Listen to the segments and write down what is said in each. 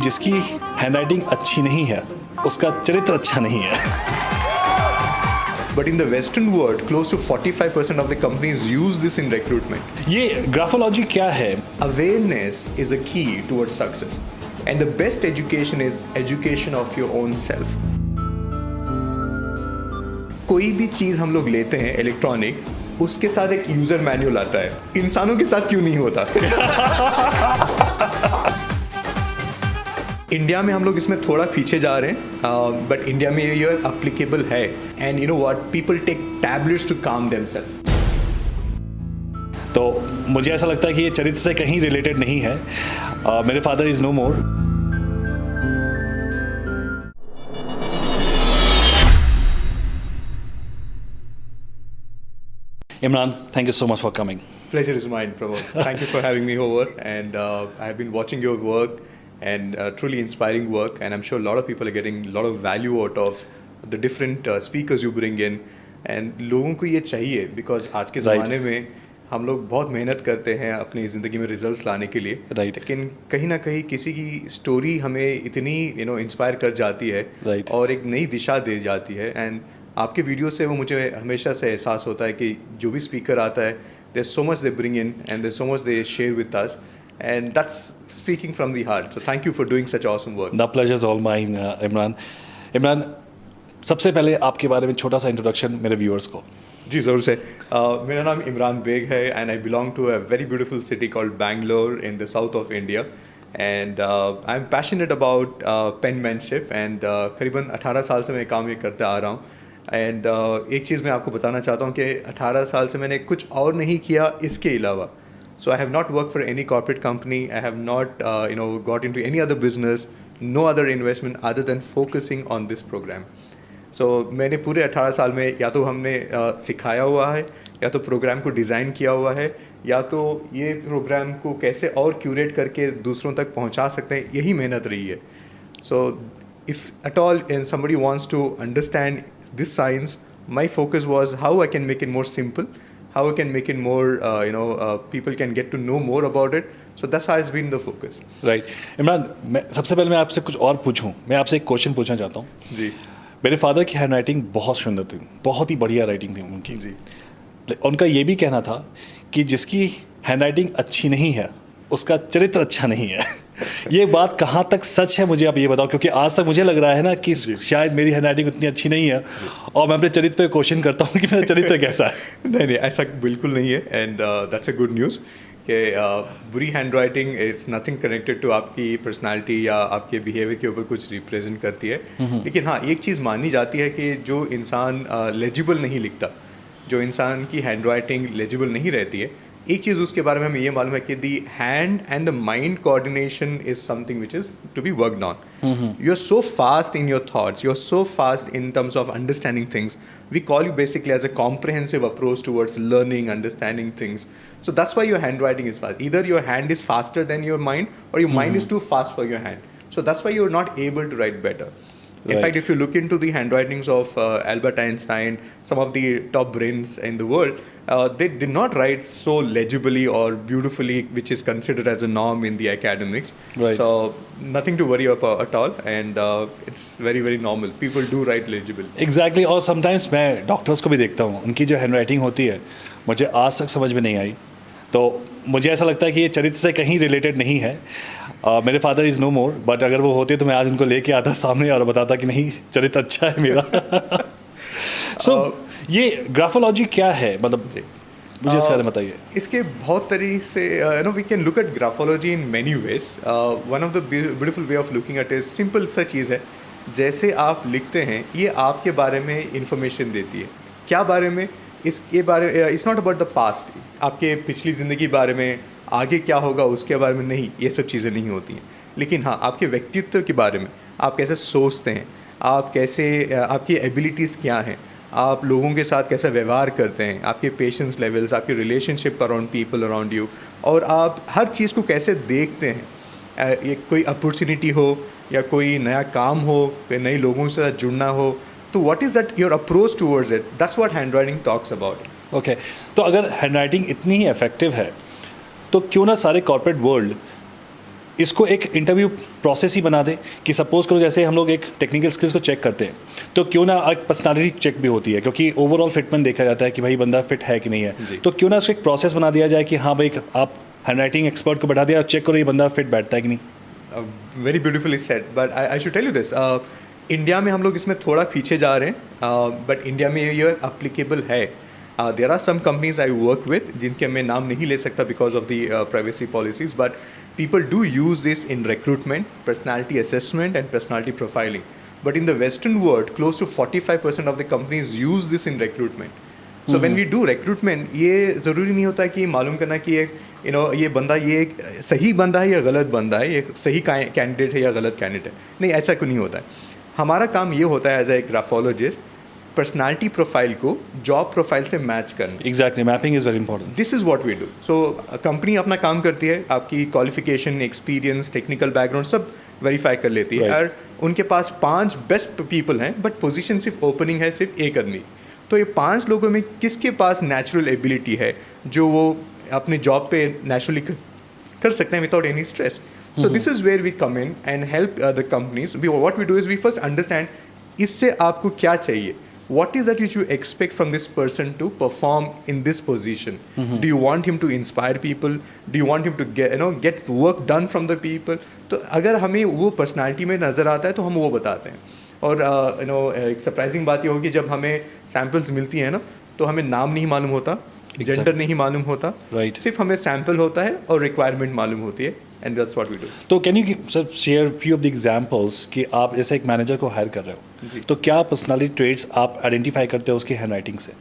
जिसकी हैंडराइटिंग अच्छी नहीं है उसका चरित्र अच्छा नहीं है। But in the Western world, close to 45% of the companies use this in recruitment. ये ग्राफोलॉजी क्या है? Awareness is a key towards success. And the best education is education of your own self. कोई भी चीज़ हम लोग लेते हैं electronic, उसके साथ एक यूज़र मैनुअल आता है। इंसानों के साथ क्यों नहीं होता? इंडिया में हम लोग इसमें थोड़ा पीछे जा रहे हैं, बट इंडिया में ये एप्लीकेबल है। And you know what, people take tablets to calm themselves. तो मुझे ऐसा लगता है कि ये चरित्र से कहीं रिलेटेड नहीं है। मेरे father is no more. Imran, thank you so much for coming. Pleasure is mine, Pramod. Thank you for having me over. And I have been watching your work and truly inspiring work. And I'm sure a lot of people are getting a lot of value out of the different speakers you bring in. And लोगों को ये चाहिए because आज के ज़माने में हम लोग बहुत मेहनत करते हैं अपनी ज़िंदगी में रिजल्ट्स लाने के लिए, लेकिन कहीं ना कहीं किसी की स्टोरी हमें इतनी इंस्पायर कर जाती है और एक नई दिशा दे जाती है। एंड आपके वीडियो से वो मुझे हमेशा से एहसास होता है कि जो भी स्पीकर आता है, there so much they bring in and there so much they share with us, and that's speaking from the heart. So thank you for doing such awesome work. The pleasure is all mine. Imran, सबसे पहले आपके बारे में छोटा सा introduction मेरे viewers को। जी ज़रूर से। मेरा नाम इमरान बेग है and I belong to a very beautiful city called Bangalore in the south of India. And I am passionate about penmanship and करीबन 18 साल से मैं काम ये करते आ रहा हूँ। एंड एक चीज़ मैं आपको बताना चाहता हूँ कि 18 साल से मैंने कुछ और नहीं किया इसके अलावा। So I have not work for any corporate company, I have not got into any other business, no other investment other than focusing on this program. So मैंने पूरे 18 साल में या तो हमने सिखाया हुआ है, या तो प्रोग्राम को डिज़ाइन किया हुआ है, या तो ये प्रोग्राम को कैसे और क्यूरेट करके दूसरों तक पहुँचा सकते हैं, यही मेहनत रही है। सो if at all and somebody wants to understand this science, my focus was how I can make it more simple, how I can make it more people can get to know more about it. So that's how it's been the focus. Right. Imran, सबसे पहले मैं आपसे कुछ और पूछूं, मैं आपसे एक क्वेश्चन पूछना चाहता हूँ। जी। मेरे फादर की हैंड राइटिंग बहुत सुंदर थी, बहुत ही बढ़िया राइटिंग थी उनकी। जी। उनका ये भी कहना था कि जिसकी हैंड राइटिंग अच्छी नहीं है उसका चरित्र अच्छा नहीं है। ये बात कहाँ तक सच है, मुझे आप ये बताओ, क्योंकि आज तक मुझे लग रहा है ना कि शायद मेरी हैंड राइटिंग उतनी अच्छी नहीं है और मैं अपने चरित्र पे क्वेश्चन करता हूँ कि मेरा चरित्र कैसा है। नहीं, ऐसा बिल्कुल नहीं है। And that's a good news कि बुरी hand writing is nothing connected to आपकी पर्सनालिटी या आपके बिहेवियर के ऊपर कुछ रिप्रेजेंट करती है। लेकिन हाँ, एक चीज़ मानी जाती है कि जो इंसान लेजिबल नहीं लिखता, जो इंसान की हैंड राइटिंग लेजिबल नहीं रहती है, एक चीज़ उसके बारे में हमें ये मालूम है कि the hand and the mind coordination is something which is to be worked on. You are so fast in your thoughts, you are so fast in terms of understanding things. We call you basically as a comprehensive approach towards learning, understanding things. So that's why your handwriting is fast. Either your hand is faster than your mind, or your mind is too fast for your hand. So that's why you're not able to write better. In fact, if you look into the handwritings of Albert Einstein, some of the top brains in the world, they did not write so legibly or beautifully, which is considered as a norm in the academics. Right. So nothing to worry about at all, and it's very, very normal. People do write legible. Exactly. और sometimes मैं doctors को भी देखता हूँ, उनकी जो hand writing होती है मुझे आज तक समझ में नहीं आई। तो मुझे ऐसा लगता है कि ये चरित्र से कहीं रिलेटेड नहीं है। मेरे father is no more, but अगर वो होते तो मैं आज उनको लेके आता सामने और बताता कि नहीं, चरित्र अच्छा है मेरा। ये ग्राफोलॉजी क्या है, मतलब मुझे इसके बारे में बताइए। इसके बहुत तरीके से we can look at graphology in many ways. One of the beautiful way of looking at is simple सा चीज़ है, जैसे आप लिखते हैं ये आपके बारे में इंफॉर्मेशन देती है। क्या बारे में? इसके बारे में it's not about the past, आपके पिछली ज़िंदगी बारे में, आगे क्या होगा उसके बारे में नहीं, ये सब चीज़ें नहीं होती हैं। लेकिन हाँ, आपके व्यक्तित्व के बारे में, आप कैसे सोचते हैं, आप कैसे, आपकी एबिलिटीज़ क्या हैं, आप लोगों के साथ कैसा व्यवहार करते हैं, आपके पेशेंस लेवल्स, आपके relationship around people around you, और आप हर चीज़ को कैसे देखते हैं। ये कोई अपॉर्चुनिटी हो या कोई नया काम हो, कोई नए लोगों से जुड़ना हो, तो what is that your approach towards it, that's what hand writing talks about. Okay, तो अगर हैंड राइटिंग इतनी ही इफेक्टिव है तो क्यों ना सारे कॉर्पोरेट वर्ल्ड इसको एक इंटरव्यू प्रोसेस ही बना दें कि सपोज करो जैसे हम लोग एक टेक्निकल स्किल्स को चेक करते हैं तो क्यों ना एक पर्सनालिटी चेक भी होती है क्योंकि ओवरऑल फिटमेंट देखा जाता है कि भाई बंदा फिट है कि नहीं है, तो क्यों ना उसको एक प्रोसेस बना दिया जाए कि हाँ भाई आप हैंड राइटिंग एक्सपर्ट को बैठा दिया और चेक करो ये बंदा फिट बैठता है कि नहीं. Very beautifully said, but I should tell you this, India में हम लोग इसमें थोड़ा पीछे जा रहे हैं, बट इंडिया में ये अप्लीकेबल है. There are some companies I work with जिनके मैं नाम नहीं ले सकता because of the privacy policies, but people do use this in recruitment, personality assessment and personality profiling. But in the Western world, close to 45% of the companies use this in recruitment. So when we do recruitment, ये ज़रूरी नहीं होता कि मालूम करना कि एक ये बंदा ये एक सही बंदा है या गलत बंदा है, ये सही कैंडिडेट है या गलत कैंडिडेट है. नहीं, ऐसा कुछ नहीं होता है. हमारा काम ये होता है as a graphologist personality profile को जॉब प्रोफाइल से मैच करना. Exactly, mapping is very important. This is what we do. So company अपना काम करती है, आपकी क्वालिफिकेशन, एक्सपीरियंस, टेक्निकल बैकग्राउंड सब वेरीफाई कर लेती है. और उनके पास 5 बेस्ट पीपल हैं, बट पोजीशन सिर्फ ओपनिंग है सिर्फ एक आदमी. तो ये 5 लोगों में किसके पास नेचुरल एबिलिटी है जो वो अपने जॉब पे नेचुरली कर सकते हैं without any stress. So this is where we come in and help the companies. What we do is we first understand इससे आपको क्या चाहिए. What is that which you expect from this person to perform in this position? Do you want him to inspire people? Do you want him to get work done from the people? तो अगर हमें वो personality में नज़र आता है तो हम वो बताते हैं. और एक सरप्राइजिंग बात ये होगी जब हमें सैम्पल्स मिलती हैं ना तो हमें नाम नहीं मालूम होता, जेंडर नहीं मालूम होता, सिर्फ हमें सैम्पल होता है और रिक्वायरमेंट मालूम होती है. And that's what we do. तो can you sir share few of the examples कि आप जैसे एक मैनेजर को हायर कर रहे हो तो क्या पर्सनालिटी ट्रेट्स आप आइडेंटिफाई करते हो उसकी हैंड राइटिंग से.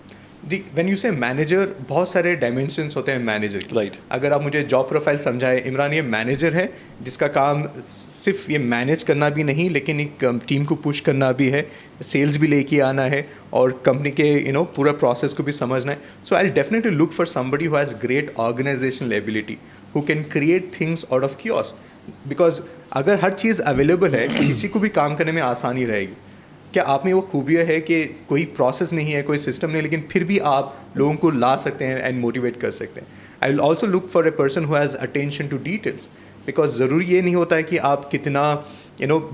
व्हेन यू से मैनेजर, बहुत सारे डायमेंशंस होते हैं मैनेजर के. राइट. अगर आप मुझे जॉब प्रोफाइल समझाए, इमरान ये मैनेजर है जिसका काम सिर्फ ये मैनेज करना भी नहीं लेकिन एक टीम को पुश करना भी है, सेल्स भी लेके आना है और कंपनी के पूरा प्रोसेस को भी समझना है. So I will definitely look for somebody who has great organisational ability, who can create things out of chaos. Because अगर हर चीज़ अवेलेबल है किसी को भी काम करने में आसानी रहेगी. क्या आप में वो खूबियाँ है कि कोई प्रोसेस नहीं है, कोई सिस्टम नहीं, लेकिन फिर भी आप लोगों को ला सकते हैं एंड मोटिवेट कर सकते हैं. I will also look for a person who has attention to details. Because ज़रूरी ये नहीं होता है कि आप कितना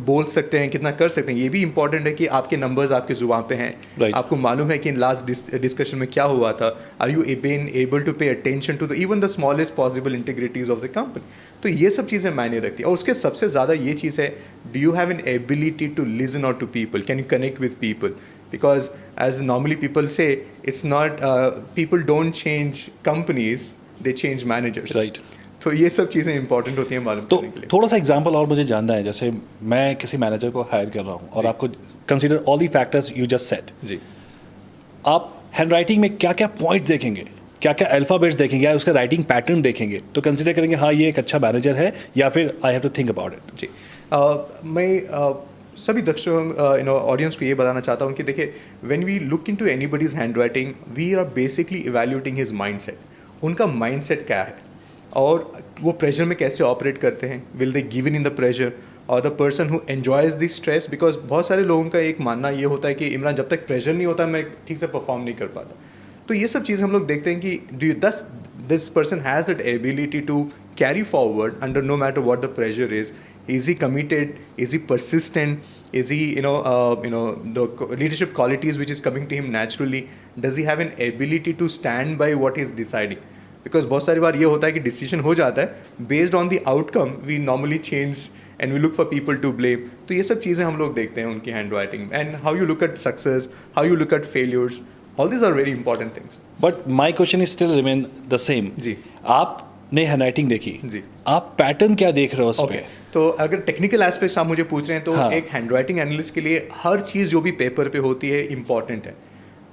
बोल सकते हैं, कितना कर सकते हैं. ये भी इंपॉर्टेंट है कि आपके नंबर्स आपके जुबान पे हैं. Right. आपको मालूम है कि लास्ट डिस्कशन में क्या हुआ था. Are you able to pay attention to the even the smallest possible integrities of the company. तो ये सब चीज़ें मायने रखती है. और उसके सबसे ज़्यादा ये चीज़ है, do you have an ability to listen out to people, can you connect with people. Because as normally people से it's not, people don't change companies, they change managers. Right. तो ये सब चीज़ें इंपॉर्टेंट होती हैं मालूम तो करने के लिए. थोड़ा सा एग्जांपल और मुझे जानना है. जैसे मैं किसी मैनेजर को हायर कर रहा हूँ और आपको consider all the factors you just said. जी. आप हैंड राइटिंग में क्या क्या पॉइंट्स देखेंगे, क्या क्या अल्फ़ाबेट्स देखेंगे या उसका राइटिंग पैटर्न देखेंगे तो कंसीडर करेंगे हाँ ये एक अच्छा मैनेजर है, या फिर I have to think about it. जी. मैं सभी दर्शकों ऑडियंस को ये बताना चाहता हूँ कि देखिए, when we look into anybody's hand writing we are basically evaluating his mindset. उनका माइंडसेट क्या है और वो प्रेशर में कैसे ऑपरेट करते हैं, will they give in the pressure और the person who enjoys this stress. Because बहुत सारे लोगों का एक मानना ये होता है कि इमरान जब तक प्रेशर नहीं होता मैं ठीक से परफॉर्म नहीं कर पाता. तो ये सब चीज़ हम लोग देखते हैं कि this person has that ability to carry forward under no matter what the pressure is. Is he committed? Is he persistent? Is he, the leadership qualities which is coming to him naturally? Does he have an ability to stand by what he's deciding? Because बहुत सारी बार ये होता है कि decision हो जाता है, based on the outcome we normally change and we look for people to blame. तो ये सब चीज़ें हम लोग देखते हैं उनकी handwriting and how you look at success, how you look at failures. All these are very important things. But my question is still remain the same. जी. आपने हैंडराइटिंग देखी जी. आप पैटर्न क्या देख रहे हो उस पे? तो अगर टेक्निकल एस्पेक्ट्स आप मुझे पूछ रहे हैं तो हाँ. एक हैंडराइटिंग एनालिस्ट के लिए हर चीज़ जो भी पेपर पे होती है इंपॉर्टेंट है.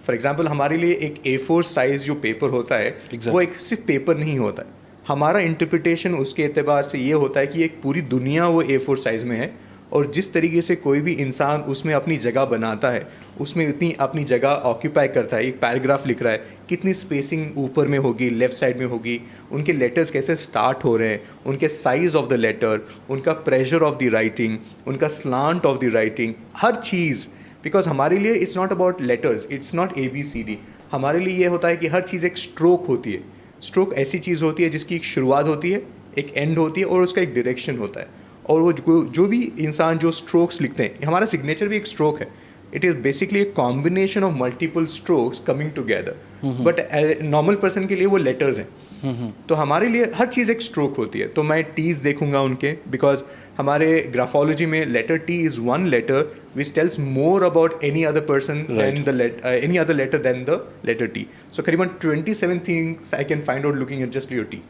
फॉर एग्जांपल हमारे लिए एक A4 साइज जो पेपर होता है वो एक सिर्फ पेपर नहीं होता है. हमारा इंटरप्रिटेशन उसके एतबार से ये होता है कि एक पूरी दुनिया वो A4 साइज में है और जिस तरीके से कोई भी इंसान उसमें अपनी जगह बनाता है, उसमें इतनी अपनी जगह ऑक्यूपाई करता है. एक पैराग्राफ लिख रहा है, कितनी स्पेसिंग ऊपर में होगी, लेफ्ट साइड में होगी, उनके लेटर्स कैसे स्टार्ट हो रहे हैं, उनके साइज़ ऑफ द लेटर, उनका प्रेशर ऑफ द राइटिंग, उनका slant of the writing, her cheese. Because हमारे लिए it's not about letters, it's not ABCD. हमारे लिए ये होता है कि हर चीज़ एक स्ट्रोक होती है. स्ट्रोक ऐसी चीज़ होती है जिसकी एक शुरुआत होती है, एक एंड होती है और उसका एक डायरेक्शन होता है। और वो जो भी इंसान जो स्ट्रोक्स लिखते हैं, हमारा सिग्नेचर भी एक स्ट्रोक है। It is basically a combination of multiple strokes coming together, but normal person के लिए वो लेटर्स हैं। तो हमारे लिए हर चीज़ एक स्ट्रोक होती है। तो मैं टीज देखूंगा उनके, बिकॉज हमारे ग्राफोलॉजी में letter T is one letter which tells more about any other person than any other letter than the letter T. So करीबन 27 things I can find out looking at just your T.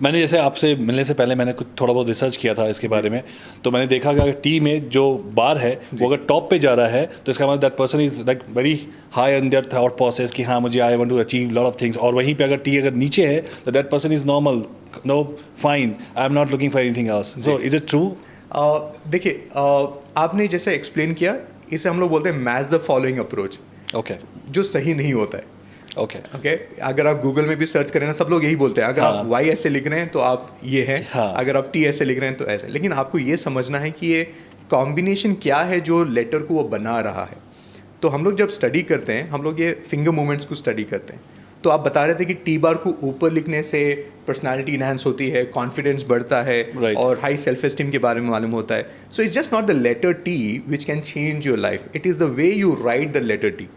मैंने जैसे आपसे मिलने से पहले मैंने कुछ थोड़ा बहुत रिसर्च किया था इसके बारे में, तो मैंने देखा कि अगर टी में जो बार है वो अगर टॉप पे जा रहा है तो इसका मतलब that person is like very high on their thought process कि हाँ मुझे I want to achieve lot of things. और वहीं पे अगर टी अगर नीचे है तो that person is normal, no fine, I am not looking for anything else. So is it true? देखिए, आपने जैसे एक्सप्लेन किया, इसे हम लोग बोलते हैं match the following approach. Okay जो सही नहीं होता है। ओके ओके अगर आप गूगल में भी सर्च करें ना, सब लोग यही बोलते हैं, अगर हाँ. आप वाई ऐसे लिख रहे हैं तो आप ये हैं, हाँ. अगर आप टी ऐसे लिख रहे हैं तो ऐसे। लेकिन आपको ये समझना है कि ये कॉम्बिनेशन क्या है जो लेटर को वो बना रहा है। तो हम लोग जब स्टडी करते हैं, हम लोग ये फिंगर मूवमेंट्स को स्टडी करते हैं। तो आप बता रहे थे कि टी बार को ऊपर लिखने से पर्सनालिटी इनहेंस होती है, कॉन्फिडेंस बढ़ता है, Right. और हाई सेल्फ एस्टीम के बारे में मालूम होता है। So it's just not the letter T which can change your life, it is the way you write the letter T.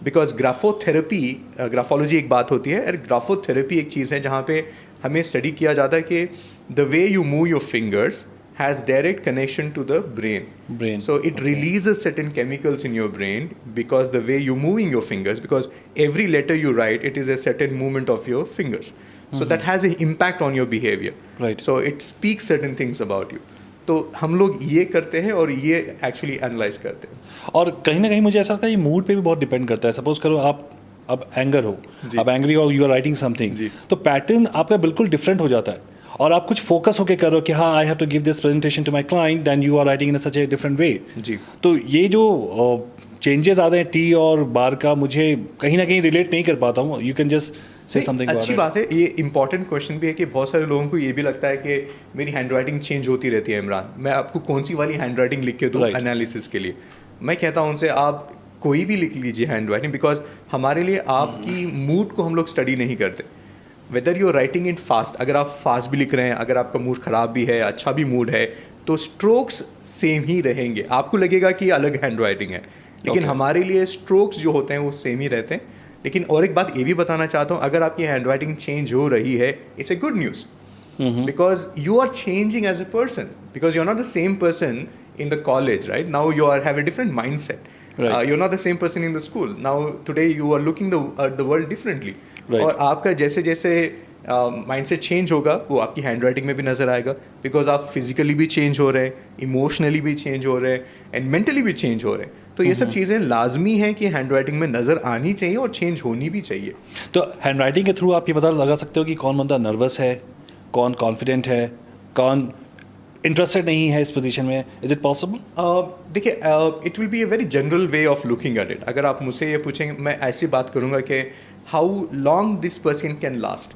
Because graphotherapy, graphology एक बात होती है, और ग्राफोथेरेपी एक चीज़ है जहाँ पे हमें स्टडी किया जाता है कि the way you move your fingers has direct connection to the brain. So it releases certain chemicals in your brain because the way you're moving your fingers, because every letter you write, it is a certain movement of your fingers. So that has an impact on your behavior. Right. So it speaks certain things about you. तो हम लोग ये करते हैं और ये actually analyse करते हैं। और कहीं ना कहीं मुझे ऐसा लगता है ये मूड पे भी बहुत डिपेंड करता है। सपोज करो आप अब एंगर हो, अब एंग्री हो, यू आर राइटिंग समथिंग, तो पैटर्न आपका बिल्कुल डिफरेंट हो जाता है। और आप कुछ फोकस होके कर रहे हो कि हाँ I have to give this presentation to my client and you are writing in such a different way. जी। तो ये जो चेंजेस आ रहे हैं टी और बार का, मुझे कहीं ना कहीं रिलेट नहीं कर पाता हूँ। You can just say something. अच्छी बात है। ये इंपॉर्टेंट क्वेश्चन भी है कि बहुत सारे लोगों को ये भी लगता है कि मेरी हैंड राइटिंग चेंज होती रहती है। इमरान, मैं आपको कौन सी वाली हैंड राइटिंग लिख के दूँ एनालिसिस के लिए? मैं कहता हूँ उनसे आप कोई भी लिख लीजिए हैंड राइटिंग, बिकॉज हमारे लिए आपकी मूड को हम लोग स्टडी नहीं करते। Whether you are writing in fast, अगर आप फास्ट भी लिख रहे हैं, अगर आपका मूड ख़राब भी है, अच्छा भी मूड है, तो स्ट्रोक्स सेम ही रहेंगे। आपको लगेगा कि अलग हैंड राइटिंग है, लेकिन हमारे लिए स्ट्रोक्स जो होते हैं वो सेम ही रहते हैं। लेकिन और एक बात ये भी बताना चाहता हूँ, अगर आपकी हैंड राइटिंग चेंज हो रही है, it's a good news, because you are changing as a person, because you are not the same person in the college, right? Now you have a different mindset. Right. You're not the same person in the school. Now today you are looking at the world differently. Right. और आपका जैसे जैसे mindset change होगा वो आपकी hand writing में भी नज़र आएगा, बिकॉज आप फिजिकली भी चेंज हो रहे हैं, इमोशनली भी चेंज हो रहे हैं, एंड मेंटली भी चेंज हो रहे हैं। तो ये सब चीज़ें लाजमी हैं कि हैंड राइटिंग में नज़र आनी चाहिए और चेंज होनी भी चाहिए। तो हैंड राइटिंग के थ्रू आप ये पता लगा सकते हो कि कौन बंदा नर्वस है, कौन कॉन्फिडेंट है, कौन इंटरेस्टेड नहीं है इस पोजीशन में। Is it possible? देखिए, it will be a very general way of looking at it. अगर आप मुझसे ये पूछेंगे, मैं ऐसी बात करूँगा कि how long this person can last.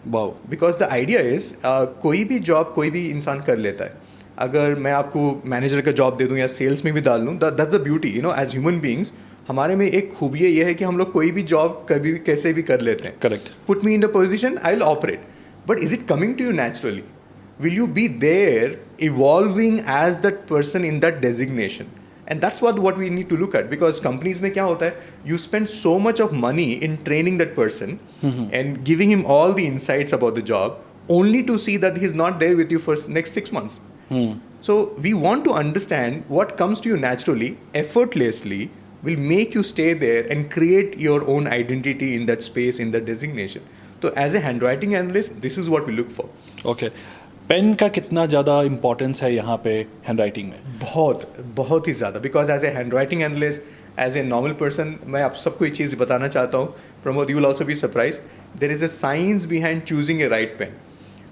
Wow. Because the idea is कोई भी जॉब कोई भी इंसान कर लेता है। अगर मैं आपको मैनेजर का जॉब दे दूँ या सेल्स में भी डाल दूँ, that's the beauty, you know, as human beings हमारे में एक खूबी ये है कि हम लोग कोई भी जॉब कभी भी कैसे भी कर लेते हैं। Correct. Put me in the position, I will operate, but is it coming to you naturally? Will you be there evolving as that person in that designation? And that's what we need to look at, because companies में क्या होता है, you spend so much of money in training that person and giving him all the insights about the job, only to see that he's not there with you for next 6 months. So we want to understand what comes to you naturally, effortlessly, will make you stay there and create your own identity in that space, in that designation. So as a handwriting analyst, this is what we look for. Okay. Pen का कितना ज़्यादा importance है यहाँ पे hand writing में? बहुत ही ज़्यादा, because as a hand writing analyst, as a normal person, मैं आप सबको एक चीज़ बताना चाहता हूँ। Pramod, you will also be surprise, there is a science behind choosing a right pen.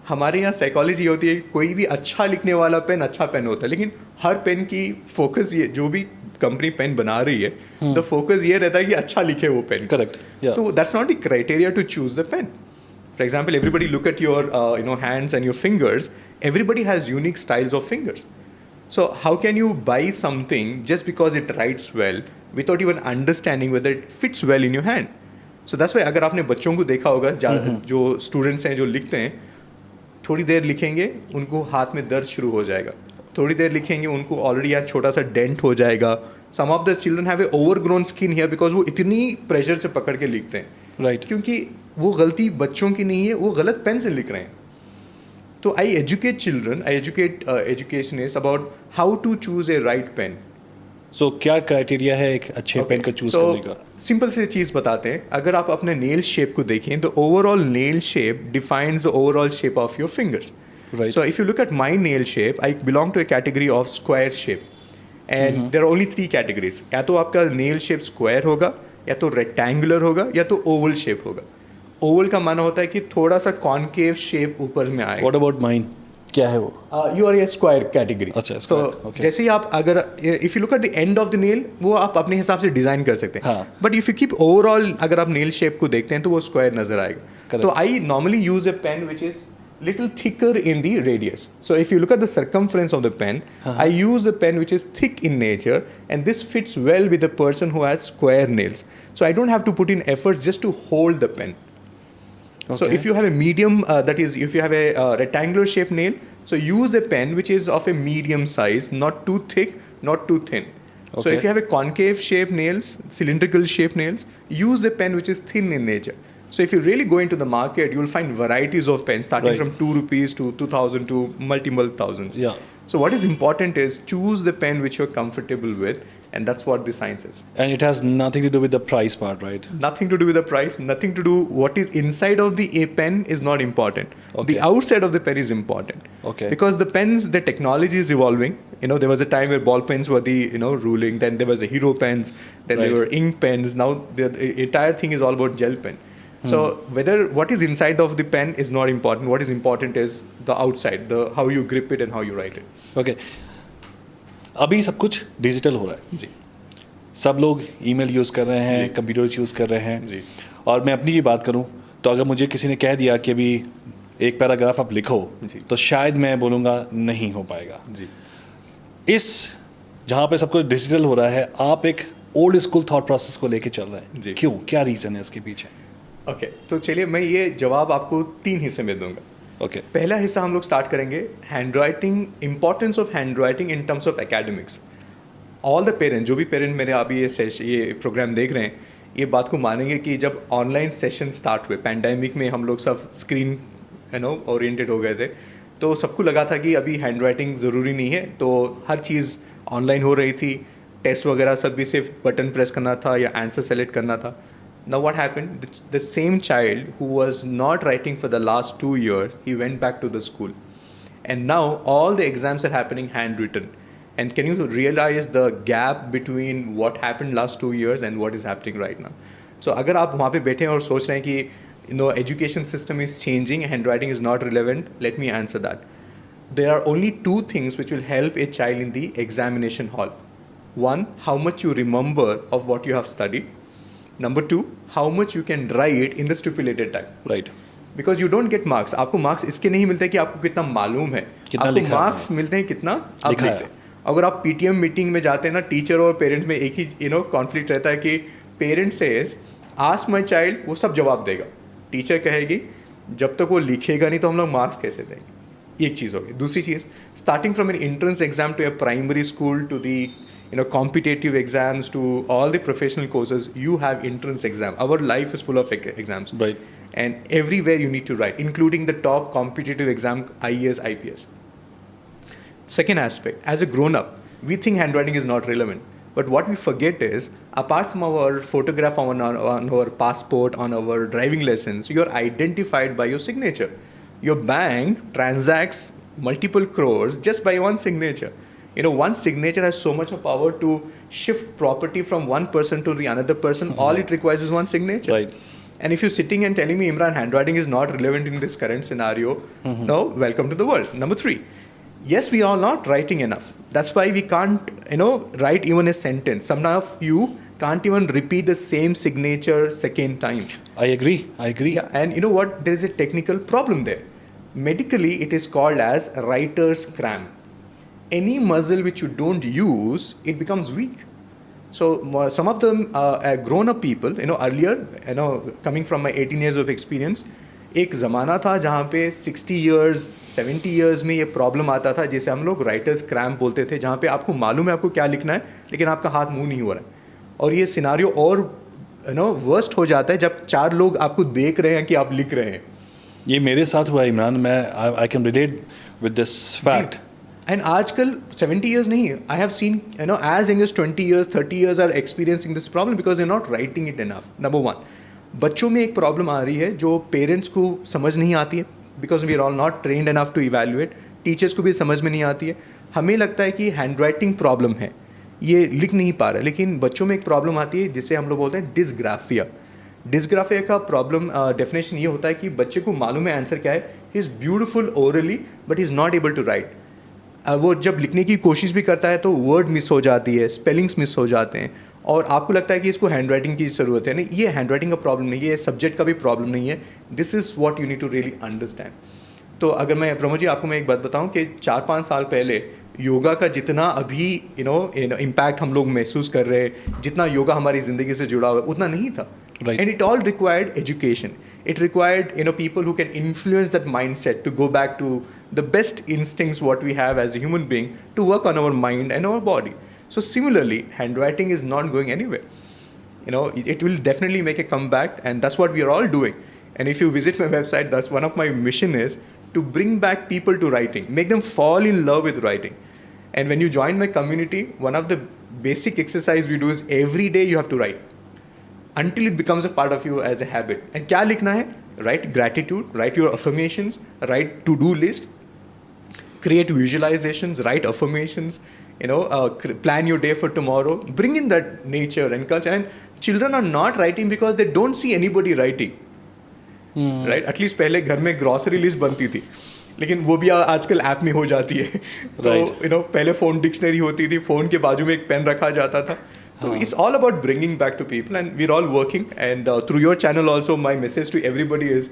हमारे यहाँ साइकोलॉजी होती है, कोई भी अच्छा लिखने वाला पेन अच्छा पेन होता है, लेकिन हर पेन की फोकस ये, जो भी कंपनी पेन बना रही है, द फोकस ये रहता है कि अच्छा लिखे वो पेन। करेक्ट। तो that's not the criteria to choose the pen. For example, everybody look at your hands and your fingers. Everybody has unique styles of fingers. So how can you buy something just because it writes well without even understanding whether it fits well in your hand? So that's why अगर आपने बच्चों को देखा होगा, जो students हैं जो लिखते हैं, थोड़ी देर लिखेंगे उनको हाथ में दर्द शुरू हो जाएगा, थोड़ी देर लिखेंगे उनको ऑलरेडी आज छोटा सा डेंट हो जाएगा. Some of the children have a overgrown skin here because वो इतनी प्रेशर से पकड़ के लिखते हैं. राइट. क्योंकि वो गलती बच्चों की नहीं है, वो गलत पेन से लिख रहे हैं. तो I educate children, I educate educationist about how to choose a right pen. So क्या क्राइटेरिया है एक अच्छे पेन का चूज करने का? सिंपल से चीज़ बताते हैं. अगर आप अपने नेल शेप को देखें तो overall nail shape defines the overall shape of your fingers. Right. So if you look at my nail shape, I belong to a category of square shape. And there are only 3 categories. या तो आपका nail shape square होगा, या तो rectangular होगा, या तो oval shape होगा. Oval का माना होता है कि थोड़ा सा concave shape ऊपर में आएगा. What about mine? क्या है वो? You are a square category. अच्छा, So square, okay. जैसे ही आप अगर if you look at the end of the nail, वो आप अपने हिसाब से डिजाइन कर सकते हैं. हाँ. But if you keep overall, अगर आप nail shape को देखते हैं तो वो square नजर आएगा. Correct. तो I normally use a pen which is little thicker in the radius. So if you look at the circumference of the pen, I use a pen which is thick in nature, and this fits well with a person who has square nails. So I don't have to put in efforts just to hold the pen. So Okay. if you have a medium, that is, if you have a rectangular shaped nail, so use a pen which is of a medium size, not too thick, not too thin. So Okay. if you have a concave shaped nails, cylindrical shaped nails, use a pen which is thin in nature. So if you really go into the market, you'll find varieties of pens starting Right. from 2 rupees to 2,000 to multiple thousands. Yeah. So what is important is choose the pen which you're comfortable with, and that's what the science is. And it has nothing to do with the price part, right? Nothing to do with the price, nothing to do what is inside of the a pen is not important. Okay. The outside of the pen is important. Okay. Because the pens, the technology is evolving. There was a time where ball pens were the ruling. Then there was a hero pens. Then there Right. were ink pens. Now the entire thing is all about gel pen. So whether what is inside of the pen is not important. What is important is the outside, the how you grip it and how you write it. Okay. अभी सब कुछ digital हो रहा है. जी. सब लोग email use कर रहे हैं, जी. कंप्यूटर्स यूज़ कर रहे हैं. जी. और मैं अपनी ही बात करूं तो अगर मुझे किसी ने कह दिया कि अभी एक पैराग्राफ आप लिखो, जी. तो शायद मैं बोलूँगा नहीं हो पाएगा. जी. इस जहाँ पे सब कुछ डिजिटल हो रहा है, आप एक ओल्ड स्कूल थॉट प्रोसेस को लेके चल रहे हैं. जी. क्यों? क्या रीज़न है इसके पीछे? ओके, तो चलिए मैं ये जवाब आपको 3 हिस्से में दूंगा. ओके. पहला हिस्सा हम लोग स्टार्ट करेंगे hand writing, importance of hand writing in terms of academics. All the parents, जो भी पेरेंट मेरे अभी ये प्रोग्राम देख रहे हैं, ये बात को मानेंगे कि जब ऑनलाइन सेशन स्टार्ट हुए पैंडेमिक में, हम लोग सब स्क्रीन ओरिएंटेड हो गए थे, तो सबको लगा था कि अभी हैंड राइटिंग ज़रूरी नहीं है, तो हर चीज़ ऑनलाइन हो रही थी. टेस्ट वगैरह सब भी सिर्फ बटन प्रेस करना था या आंसर सेलेक्ट करना था. Now what happened? The same child who was not writing for the last 2 years, he went back to the school. And now all the exams are happening handwritten. And can you realize the gap between what happened last 2 years and what is happening right now? So अगर आप वहाँ पे बैठे हैं और सोच रहे हैं कि education system is changing, handwriting is not relevant, let me answer that. There are only 2 things which will help a child in the examination hall. One, how much you remember of what you have studied. Number 2, how much you can write in the stipulated time. Right. Because you don't get marks. आपको marks इसके नहीं मिलते कि आपको कितना मालूम है, कितना आपको लिखा मार्क्स मिलते हैं कितना आप लिखा लिखते हैं. अगर आप पीटीएम मीटिंग में जाते हैं ना, टीचर और पेरेंट्स में एक ही कॉन्फ्लिक्ट रहता है कि parents says ask my child, वो सब जवाब देगा. टीचर कहेगी जब तक वो लिखेगा नहीं तो हम लोग मार्क्स कैसे देंगे. एक चीज़ होगी. दूसरी चीज़, starting from an entrance exam to a primary school to the competitive exams to all the professional courses, you have entrance exam. Our life is full of exams. Right. And everywhere you need to write, including the top competitive exam, IAS, IPS. Second aspect, as a grown-up, we think handwriting is not relevant. But what we forget is, apart from our photograph on our passport, on our driving license, you're identified by your signature. Your bank transacts multiple crores just by one signature. One signature has so much of power to shift property from one person to the another person. All it requires is one signature. Right. And if you're sitting and telling me, Imran, handwriting is not relevant in this current scenario, no, welcome to the world. Number 3, yes, we are not writing enough. That's why we can't, write even a sentence. Some of you can't even repeat the same signature second time. I agree. Yeah, and you know what? There is a technical problem there. Medically, it is called as writer's cramp. Any muscle which you don't use, it becomes weak. So some of them grown-up people, earlier, coming from my 18 years of experience, एक ज़माना था जहाँ पे 60 years 70 years में ये problem आता था, जैसे हम लोग राइटर्स क्रैम्प बोलते थे, जहाँ पे आपको मालूम है आपको क्या लिखना है लेकिन आपका हाथ मूव नहीं हो रहा है। और ये सिनारियो और वर्स्ट हो जाता है जब 4 लोग आपको देख रहे हैं कि आप लिख रहे हैं। ये मेरे साथ हुआ इमरान, मैं I can relate with this fact. And आजकल 70 इयर्स नहीं, I have seen as young as 20 years 30 years are experiencing this problem because they not writing it enough. Number 1, बच्चों में एक प्रॉब्लम आ रही है जो पेरेंट्स को समझ नहीं आती है, because we are all not trained enough to evaluate. Teachers को भी समझ में नहीं आती है। हमें लगता है कि हैंड राइटिंग प्रॉब्लम है, ये लिख नहीं पा रहा है, लेकिन बच्चों में एक प्रॉब्लम आती है जिसे हम लोग बोलते हैं डिस्ग्राफिया। डिस्ग्राफिया का प्रॉब्लम डेफिनेशन ये होता है कि बच्चे को मालूम है आंसर क्या है, he is beautiful orally but he is not able to write. वो जब लिखने की कोशिश भी करता है तो वर्ड मिस हो जाती है, स्पेलिंग्स मिस हो जाते हैं, और आपको लगता है कि इसको हैंड राइटिंग की ज़रूरत है। नहीं, ये हैंड राइटिंग का प्रॉब्लम नहीं है, ये सब्जेक्ट का भी प्रॉब्लम नहीं है। This is what you need to really understand. तो अगर मैं प्रमोद जी आपको मैं एक बात बताऊं कि 4-5 साल पहले योगा का जितना अभी इम्पैक्ट हम लोग महसूस कर रहे हैं, जितना योगा हमारी ज़िंदगी से जुड़ा हुआ है, उतना नहीं था। And it all required education, it required people who can influence that mindset to go back to the best instincts what we have as a human being to work on our mind and our body. So similarly, handwriting is not going anywhere. It will definitely make a comeback, and that's what we are all doing. And if you visit my website, that's one of my mission is to bring back people to writing, make them fall in love with writing. And when you join my community, one of the basic exercise we do is every day you have to write until it becomes a part of you as a habit. And क्या लिखना है? Write gratitude, write your affirmations, write to-do list, create visualizations, write affirmations, plan your day for tomorrow, bring in that nature and culture. And children are not writing because they don't see anybody writing. Right? At least पहले घर में grocery list बनती थी, लेकिन वो भी आजकल app में हो जाती है। तो पहले फ़ोन डिक्शनरी होती थी, फ़ोन के बाजू में एक पेन रखा जाता था। So it's all about bringing back to people, and we're all working. And through your channel also, my message to everybody is,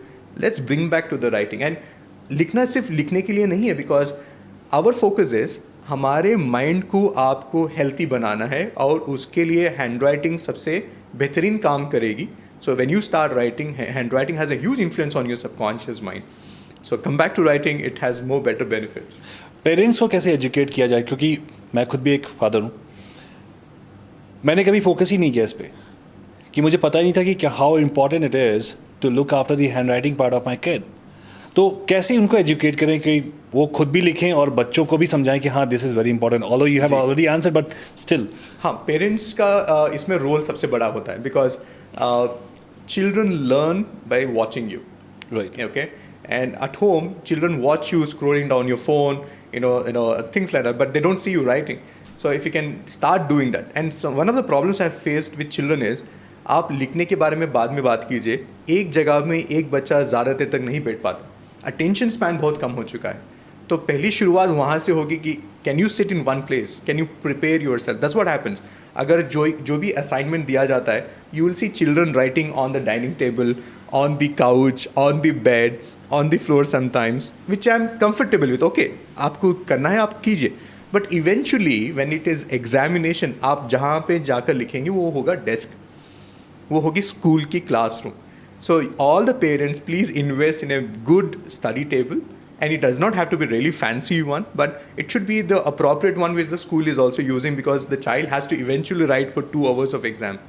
let's bring back to the writing. And लिखना सिर्फ लिखने के लिए नहीं है, because our focus is हमारे mind को आपको हेल्थी बनाना है, और उसके लिए हैंड राइटिंग सबसे बेहतरीन काम करेगी. So when you start writing, handwriting has a huge influence on your subconscious mind. So come back to writing, it has more better benefits. Parents को कैसे एजुकेट किया जाए, क्योंकि मैं खुद भी एक फादर हूँ. मैंने कभी फोकस ही नहीं किया इस पर, कि मुझे पता ही नहीं था कि क्या how important it is to look after the hand writing part of my kid. तो कैसे उनको एजुकेट करें कि वो खुद भी लिखें और बच्चों को भी समझाएं कि हाँ this is very important, although you have already answer but still. हाँ, पेरेंट्स का इसमें रोल सबसे बड़ा होता है, because children learn by watching you, right? Okay, and at home children watch you scrolling down your phone, things like that, but they don't see you writing. So if you can start doing that. And so one of the problems I've faced with children is, आप लिखने के बारे में बाद में बात कीजिए, एक जगह में एक बच्चा ज़्यादा देर तक नहीं बैठ पाता, अटेंशन स्पैन बहुत कम हो चुका है. तो पहली शुरुआत वहाँ से होगी कि can you sit in one place, can you prepare your self. That's what happens. अगर जो भी असाइनमेंट दिया जाता है, you will see children writing on the dining table, on the couch, on the bed, on the floor sometimes, which I'm comfortable with. Okay, आपको करना है आप कीजिए, but eventually when it is examination, आप जहाँ पे जाकर लिखेंगे वो होगा डेस्क, वो होगी स्कूल की classroom. So all the parents, please invest in a good study table, and it does not have to be really fancy one, but it should be the appropriate one which the school is also using, because the child has to eventually write for 2 hours of exam.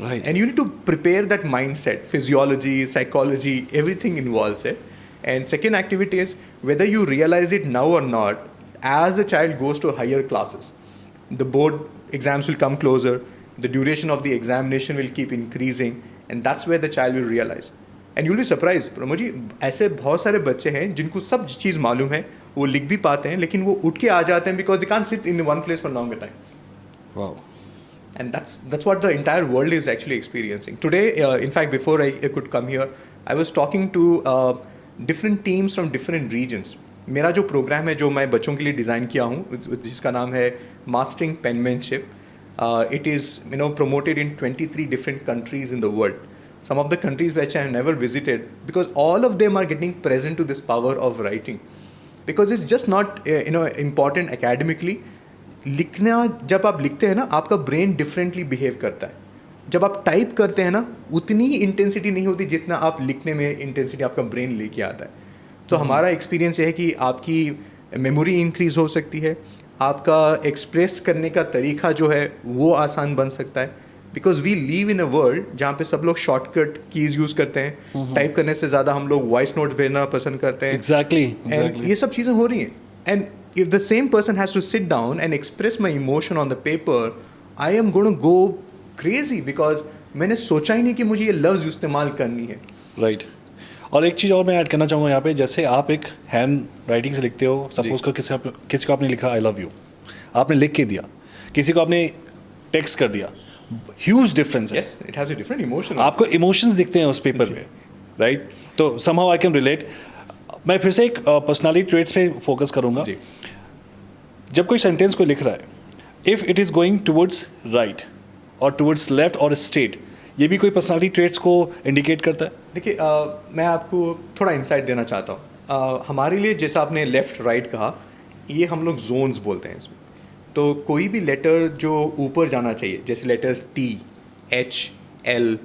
Right. And you need to prepare that mindset, physiology, psychology, everything involves it. And second activity is, whether you realize it now or not, as the child goes to higher classes, the board exams will come closer, the duration of the examination will keep increasing, and that's where the child will realize. And you'll be surprised, Pramod ji, ऐसे बहुत सारे बच्चे हैं जिनको सब चीज़ मालूम है, वो लिख भी पाते हैं, लेकिन वो उठ के आ जाते हैं because they can't sit in one place for longer time. Wow. And that's what the entire world is actually experiencing today. In fact, before I could come here, I was talking to different teams from different regions. मेरा जो programme है जो मैं बच्चों के लिए design किया हूँ, जिसका नाम है mastering पेनमैनशिप, it is promoted in 23 different countries in the world. Some of the countries which I have never visited, because all of them are getting present to this power of writing, because it's just not important academically. लिखना, जब आप लिखते हैं ना, आपका brain differently behave करता है, जब आप टाइप करते हैं ना उतनी इंटेंसिटी नहीं होती जितना आप लिखने में इंटेंसिटी आपका ब्रेन लेके आता है. तो हमारा एक्सपीरियंस ये है कि आपकी मेमोरी इंक्रीज हो सकती है, आपका एक्सप्रेस करने का तरीका जो है वो आसान बन सकता है. Because we live in a world जहाँ पे सब लोग शॉर्टकट कीज़ यूज़ करते हैं. टाइप करने से ज़्यादा हम लोग वॉइस नोट्स भेजना पसंद करते हैं. एग्जैक्टली एंड ये सब चीज़ें हो रही हैं. And if the same person has to sit down and express my emotion on the paper, I am gonna go crazy because मैंने सोचा ही नहीं कि मुझे ये लफ्ज़ इस्तेमाल करनी है. राइट. और एक चीज़ और मैं ऐड करना चाहूँगा यहाँ पे, जैसे आप एक हैंड राइटिंग से लिखते हो, सपोज को किसी को आपने लिखा आई लव यू, आपने लिख के दिया, किसी को आपने टेक्स्ट कर दिया, ह्यूज डिफरेंस है. Yes, it has a different emotion. आपको इमोशंस दिखते हैं उस पेपर में, राइट. तो समहाउ आई कैन रिलेट. मैं फिर से एक पर्सनालिटी ट्रेट्स पे फोकस करूँगा. जी. जब कोई सेंटेंस को लिख रहा है, if it is going towards right और टुवर्ड्स लेफ्ट और स्ट्रेट, ये भी कोई पर्सनालिटी ट्रेट्स को इंडिकेट करता है. देखिए मैं आपको थोड़ा इंसाइट देना चाहता हूँ. हमारे लिए जैसा आपने लेफ़्ट राइट कहा, ये हम लोग जोन्स बोलते हैं इसमें. तो कोई भी लेटर जो ऊपर जाना चाहिए, जैसे लेटर्स T, H, L,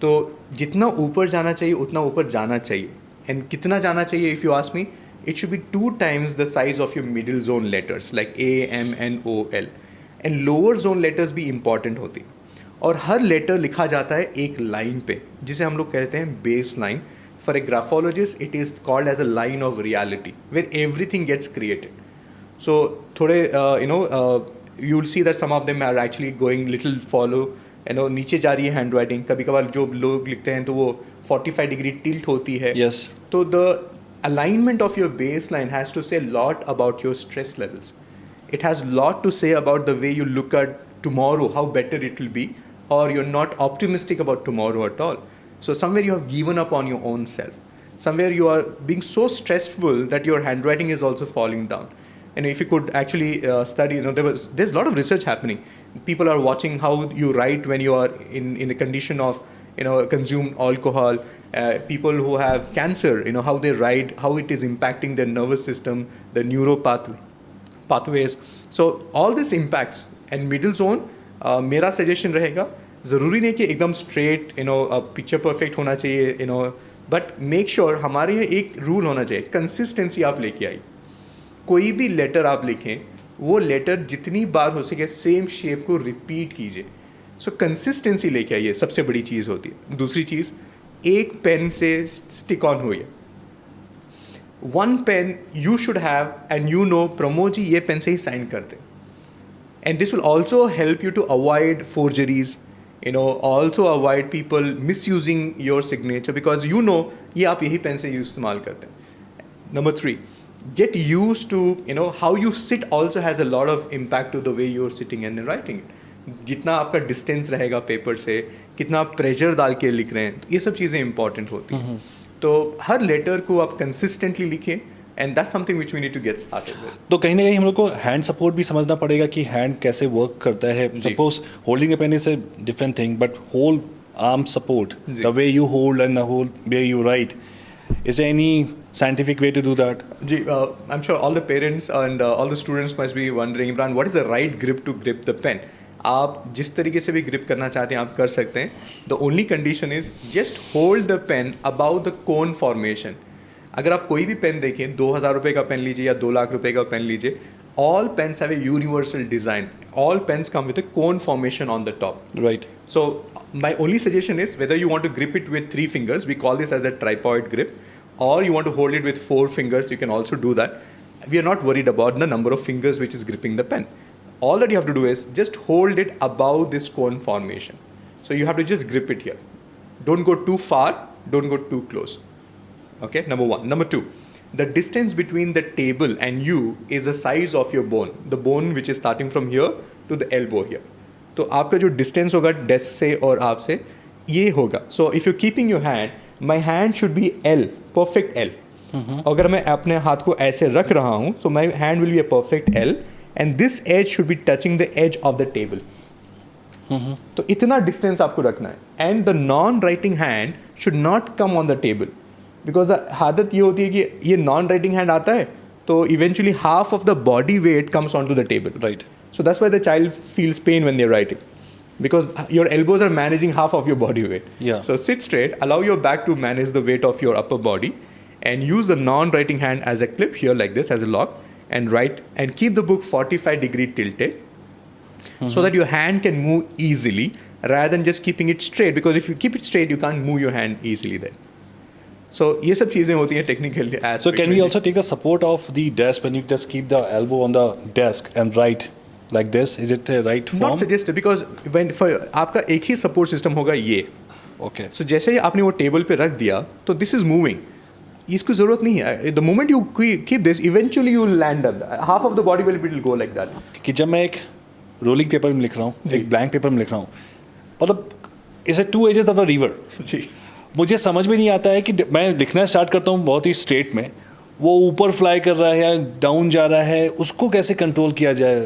तो जितना ऊपर जाना चाहिए उतना ऊपर जाना चाहिए. एंड कितना जाना चाहिए, if you ask me, it should be 2 times the size of your middle zone letters like A, M, N, O, L. And lower zone letters भी इंपॉर्टेंट होती. और हर लेटर लिखा जाता है एक लाइन पे, जिसे हम लोग कहते हैं base line. For a graphologist it is called as a line of reality where everything gets created. So थोड़े you will see that some of them are actually going little follow, नीचे जा रही है हैंड राइटिंग. कभी कभार जो लोग लिखते हैं तो वो 45 डिग्री टिल्ट होती है. Yes. तो the alignment of your baseline has to say a lot about your stress levels. It has a lot to say about the way you look at tomorrow, how better it will be, or you're not optimistic about tomorrow at all. So somewhere you have given up on your own self. Somewhere you are being so stressful that your handwriting is also falling down. And if you could actually study, there's a lot of research happening. People are watching how you write when you are in the condition of, consume alcohol. People who have cancer, how they write, how it is impacting their nervous system, the pathways. So all this impacts. And middle zone, मेरा suggestion रहेगा, ज़रूरी नहीं कि एकदम straight, picture perfect होना चाहिए, but make sure हमारे यहाँ एक rule होना चाहिए, consistency आप लेके आई. कोई भी लेटर आप लिखें, वो लेटर जितनी बार हो सके सेम शेप को रिपीट कीजिए. सो कंसिस्टेंसी लेके आइए, सबसे बड़ी चीज़ होती है. दूसरी चीज़, एक पेन से स्टिक ऑन हुई. One pen you should have and Pramod ji ये पेन से ही साइन करते. And this will also help you to avoid forgeries, also avoid people misusing your signature, because ये आप यही पेन से इस्तेमाल करते हैं. Number 3, get used to how you sit also has a lot of impact to the way you're sitting and writing it. जितना आपका distance रहेगा पेपर से, कितना आप प्रेशर डाल के लिख रहे हैं, तो ये सब चीज़ें इंपॉर्टेंट होती हैं. तो हर लेटर को आप कंसिस्टेंटली लिखें, and that's something which we need to get started with. तो कहीं ना कहीं हम लोग को हैंड सपोर्ट भी समझना पड़ेगा कि हैंड कैसे वर्क करता है. Suppose holding a pen is a different thing, but whole arm support, the way you hold and the whole way you write, is there any scientific way to do that? I'm sure all the parents and all the students must be wondering, Imran, what is the right grip to grip the pen? आप जिस तरीके से भी grip करना चाहते हैं आप कर सकते हैं. The only condition is just hold the pen about the cone formation. अगर आप कोई भी पेन देखें, 2000 रुपये का पेन लीजिए या 2 लाख रुपये का पेन लीजिए, all pens have a universal design. All pens come with a cone formation on the top. Right. So my only suggestion is whether you want to grip it with 3 fingers, we call this as a tripod grip, or you want to hold it with 4 fingers, you can also do that. We are not worried about the number of fingers which is gripping the pen. All that you have to do is just hold it above this cone formation. So you have to just grip it here. Don't go too far, don't go too close. Okay, number 1. Number 2, the distance between the table and you is the size of your bone. The bone which is starting from here to the elbow here. तो आपका जो distance होगा desk से और आपसे ये होगा. So if you're keeping your hand, my hand should be L, perfect L. अगर मैं अपने हाथ को ऐसे रख रहा हूँ, so my hand will be a perfect L, and this edge should be touching the edge of the table. तो इतना distance आपको रखना है. And the non-writing hand should not come on the table. Because आदत ये होती है कि ये non-writing hand आता है, तो eventually half of the body weight comes onto the table. Right. So that's why the child feels pain when they're writing. because your elbows are managing half of your body weight. Yeah. So sit straight, allow your back to manage the weight of your upper body, and use the non-writing hand as a clip here like this, as a lock, and write, and keep the book 45-degree tilted, so that your hand can move easily rather than just keeping it straight, because if you keep it straight, you can't move your hand easily there. So ये सब चीज़ें होती हैं technical aspect. So can we also take the support of the desk when you just keep the elbow on the desk and write like this? Is it the right form? Not suggested, because when for आपका एक ही support system होगा ये. Okay. So जैसे ही आपने वो table पे रख दिया तो this is moving. इसको ज़रूरत नहीं है. The moment you keep this, eventually you will land up. Half of the body will go like that. कि जब मैं एक रोलिंग पेपर में लिख रहा हूँ, एक ब्लैंक पेपर में लिख रहा हूँ, मतलब इसे two edges of the river. जी. मुझे समझ में नहीं आता है कि मैं लिखना स्टार्ट करता हूँ बहुत ही स्ट्रेट में, वो ऊपर फ्लाई कर रहा है या डाउन जा रहा है, उसको कैसे कंट्रोल किया जाए?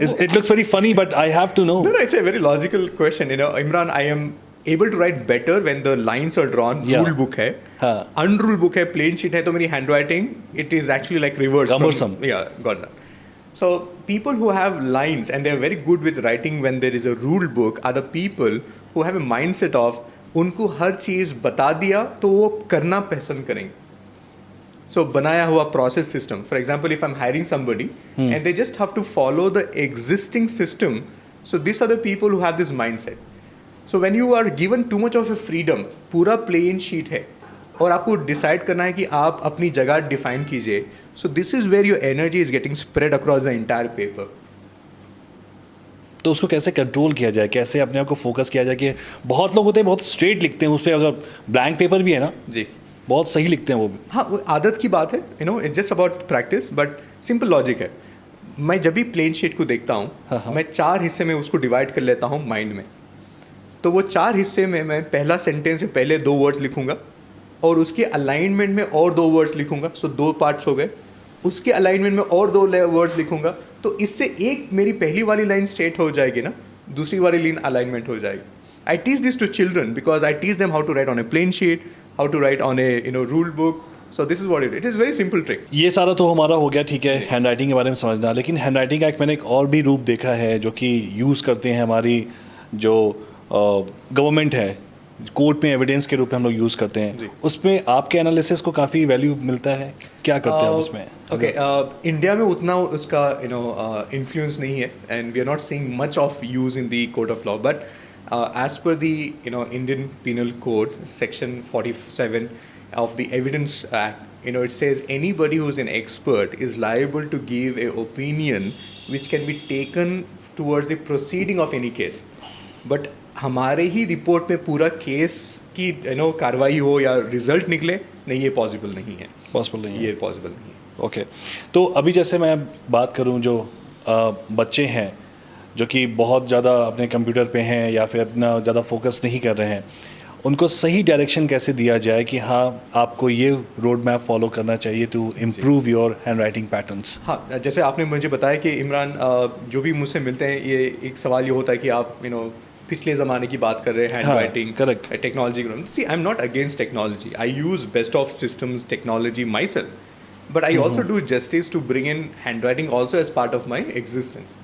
It looks very funny, but I have to know. No, it's a very logical question. You know, Imran, I am able to write better when the lines are drawn. Yeah. Ruled book है, हाँ. unruled book है, plain sheet है, तो मेरी handwriting, it is actually like reverse. Cumbersome. Yeah, got that. So people who have lines and they are very good with writing when there is a ruled book are the people who have a mindset of उनको हर चीज़ बता दिया तो वो करना पसंद करेंगे. So बनाया हुआ process system. For example, if I'm hiring somebody and they just have to follow the existing system, so these are the people who have this mindset. So when you are given too much of a freedom, पूरा plain sheet है और आपको decide करना है कि आप अपनी जगह define कीजिए. So this is where your energy is getting spread across the entire paper. तो उसको कैसे कंट्रोल किया जाए, कैसे अपने आप को फोकस किया जाए? कि बहुत लोग होते हैं बहुत स्ट्रेट लिखते हैं, उस पर अगर ब्लैंक पेपर भी है ना, जी, बहुत सही लिखते हैं वो भी. हाँ, वो आदत की बात है. You know, it's just about practice, but simple logic है. मैं जब भी प्लेन शीट को देखता हूँ, मैं 4 हिस्से में उसको डिवाइड कर लेता हूँ माइंड में. तो वो 4 हिस्से में मैं पहला सेंटेंस से पहले 2 वर्ड्स लिखूंगा और उसके अलाइनमेंट में और 2 वर्ड्स लिखूंगा. सो 2 पार्ट्स हो गए. उसके अलाइनमेंट में और 2 वर्ड्स लिखूंगा. तो इससे एक मेरी पहली वाली लाइन स्ट्रेट हो जाएगी ना, दूसरी वाली लाइन अलाइनमेंट हो जाएगी. I teach this to children because I teach them how to write on a plain sheet, how to write on a rule book. So this is what it is very simple trick. ये सारा तो हमारा हो गया, ठीक है, hand writing के बारे में समझना. लेकिन हैंड राइटिंग का मैंने एक और भी रूप देखा है जो कि यूज़ करते हैं हमारी जो गवर्नमेंट है, कोर्ट में एविडेंस के रूप में हम लोग यूज़ करते हैं. उसमें आपके एनालिसिस को काफ़ी वैल्यू मिलता है, क्या करते हैं आप उसमें? ओके, इंडिया में उतना उसका इन्फ्लुएंस नहीं है and we are not seeing much of use in the code of law. But as per the Indian penal code section 47 of the Evidence Act, it says anybody who is an expert is liable to give a opinion which can be taken towards the proceeding of any case. But हमारे ही report में पूरा case की कार्रवाई हो या result निकले, नहीं, ये पॉसिबल नहीं है. पॉसिबल नहीं है, ये पॉसिबल नहीं है. ओके. तो अभी जैसे मैं बात करूं, जो बच्चे हैं जो कि बहुत ज़्यादा अपने कंप्यूटर पे हैं या फिर अपना ज़्यादा फोकस नहीं कर रहे हैं, उनको सही डायरेक्शन कैसे दिया जाए कि हाँ आपको ये रोड मैप फॉलो करना चाहिए to improve your hand writing patterns? हाँ, जैसे आपने मुझे बताया कि इमरान, जो भी मुझसे मिलते हैं, ये एक सवाल ये होता है कि आप पिछले ज़माने की बात कर रहे हैं, handwriting, correct, technology. See, I am not against technology. I use best of systems technology myself, but I also do justice to bring in handwriting also as part of my existence.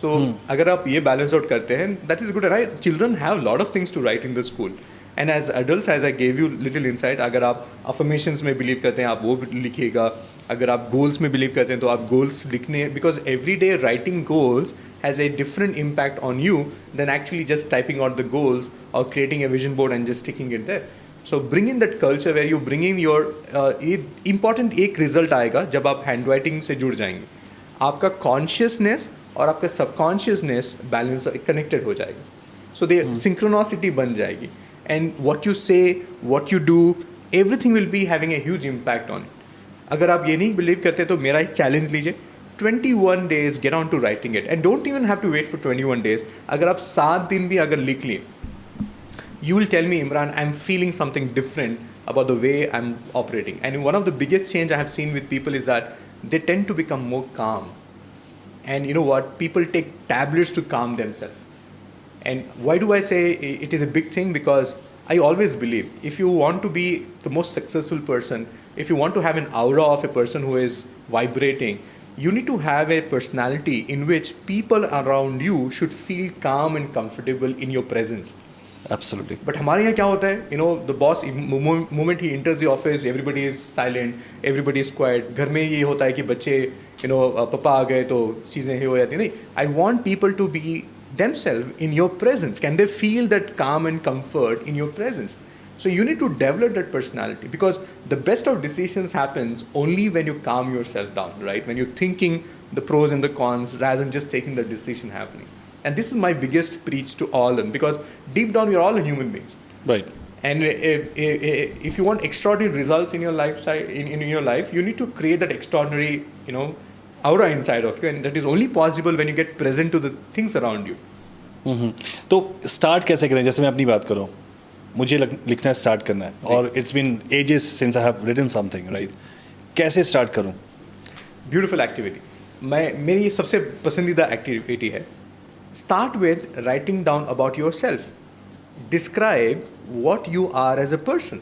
So अगर आप ये balance out करते हैं, that is good. Right, children have lot of things to write in the school. And as adults, as I gave you little insight, अगर आप affirmations में believe करते हैं, आप वो लिखिएगा. अगर आप गोल्स में बिलीव करते हैं तो आप गोल्स लिखने, because every day writing goals has a different impact on you then actually just typing out the goals और creating a vision board and just sticking it there. So bring in that culture where you bring in your important एक result आएगा जब आप hand writing से जुड़ जाएंगे. आपका consciousness और आपका सबकॉन्शियसनेस बैलेंस कनेक्टेड हो जाएगा. सो दे सिंक्रोनोसिटी बन जाएगी. And what you say, what you do, everything will be having a huge impact on it. अगर आप ये नहीं बिलीव करते तो मेरा एक चैलेंज लीजिए, 21 days get on to writing it and don't even have to wait for 21 days. अगर आप 7 दिन भी अगर लिख लिए, you will tell me, Imran, I'm feeling something different about the way I'm operating. And one of the biggest change I have seen with people is that they tend to become more calm. And you know what? People take tablets to calm themselves. And why do I say it is a big thing? Because I always believe if you want to be the most successful person, if you want to have an aura of a person who is vibrating, you need to have a personality in which people around you should feel calm and comfortable in your presence. Absolutely. But हमारे यहाँ क्या होता है, you know, the boss, moment he enters the office, everybody is silent, everybody is quiet. घर में ये होता है कि बच्चे, you know, पापा आ गए तो चीज़ें ही हो जाती हैं. नहीं, I want people to be themselves in your presence. Can they feel that calm and comfort in your presence? So you need to develop that personality, because the best of decisions happens only when you calm yourself down, right? When you're thinking the pros and the cons rather than just taking the decision happening. And this is my biggest preach to all of them, because deep down we're all human beings. Right. And if you want extraordinary results in your life, in your life, you need to create that extraordinary, you know, aura inside of you, and that is only possible when you get present to the things around you. तो start कैसे करें? जैसे मैं अपनी बात करूँ, मुझे लिखना स्टार्ट करना है और it's been ages since I have written something, right? कैसे स्टार्ट करूँ? ब्यूटीफुल एक्टिविटी, मेरी सबसे पसंदीदा एक्टिविटी है. Start with writing down about your self. Describe what you are as a person.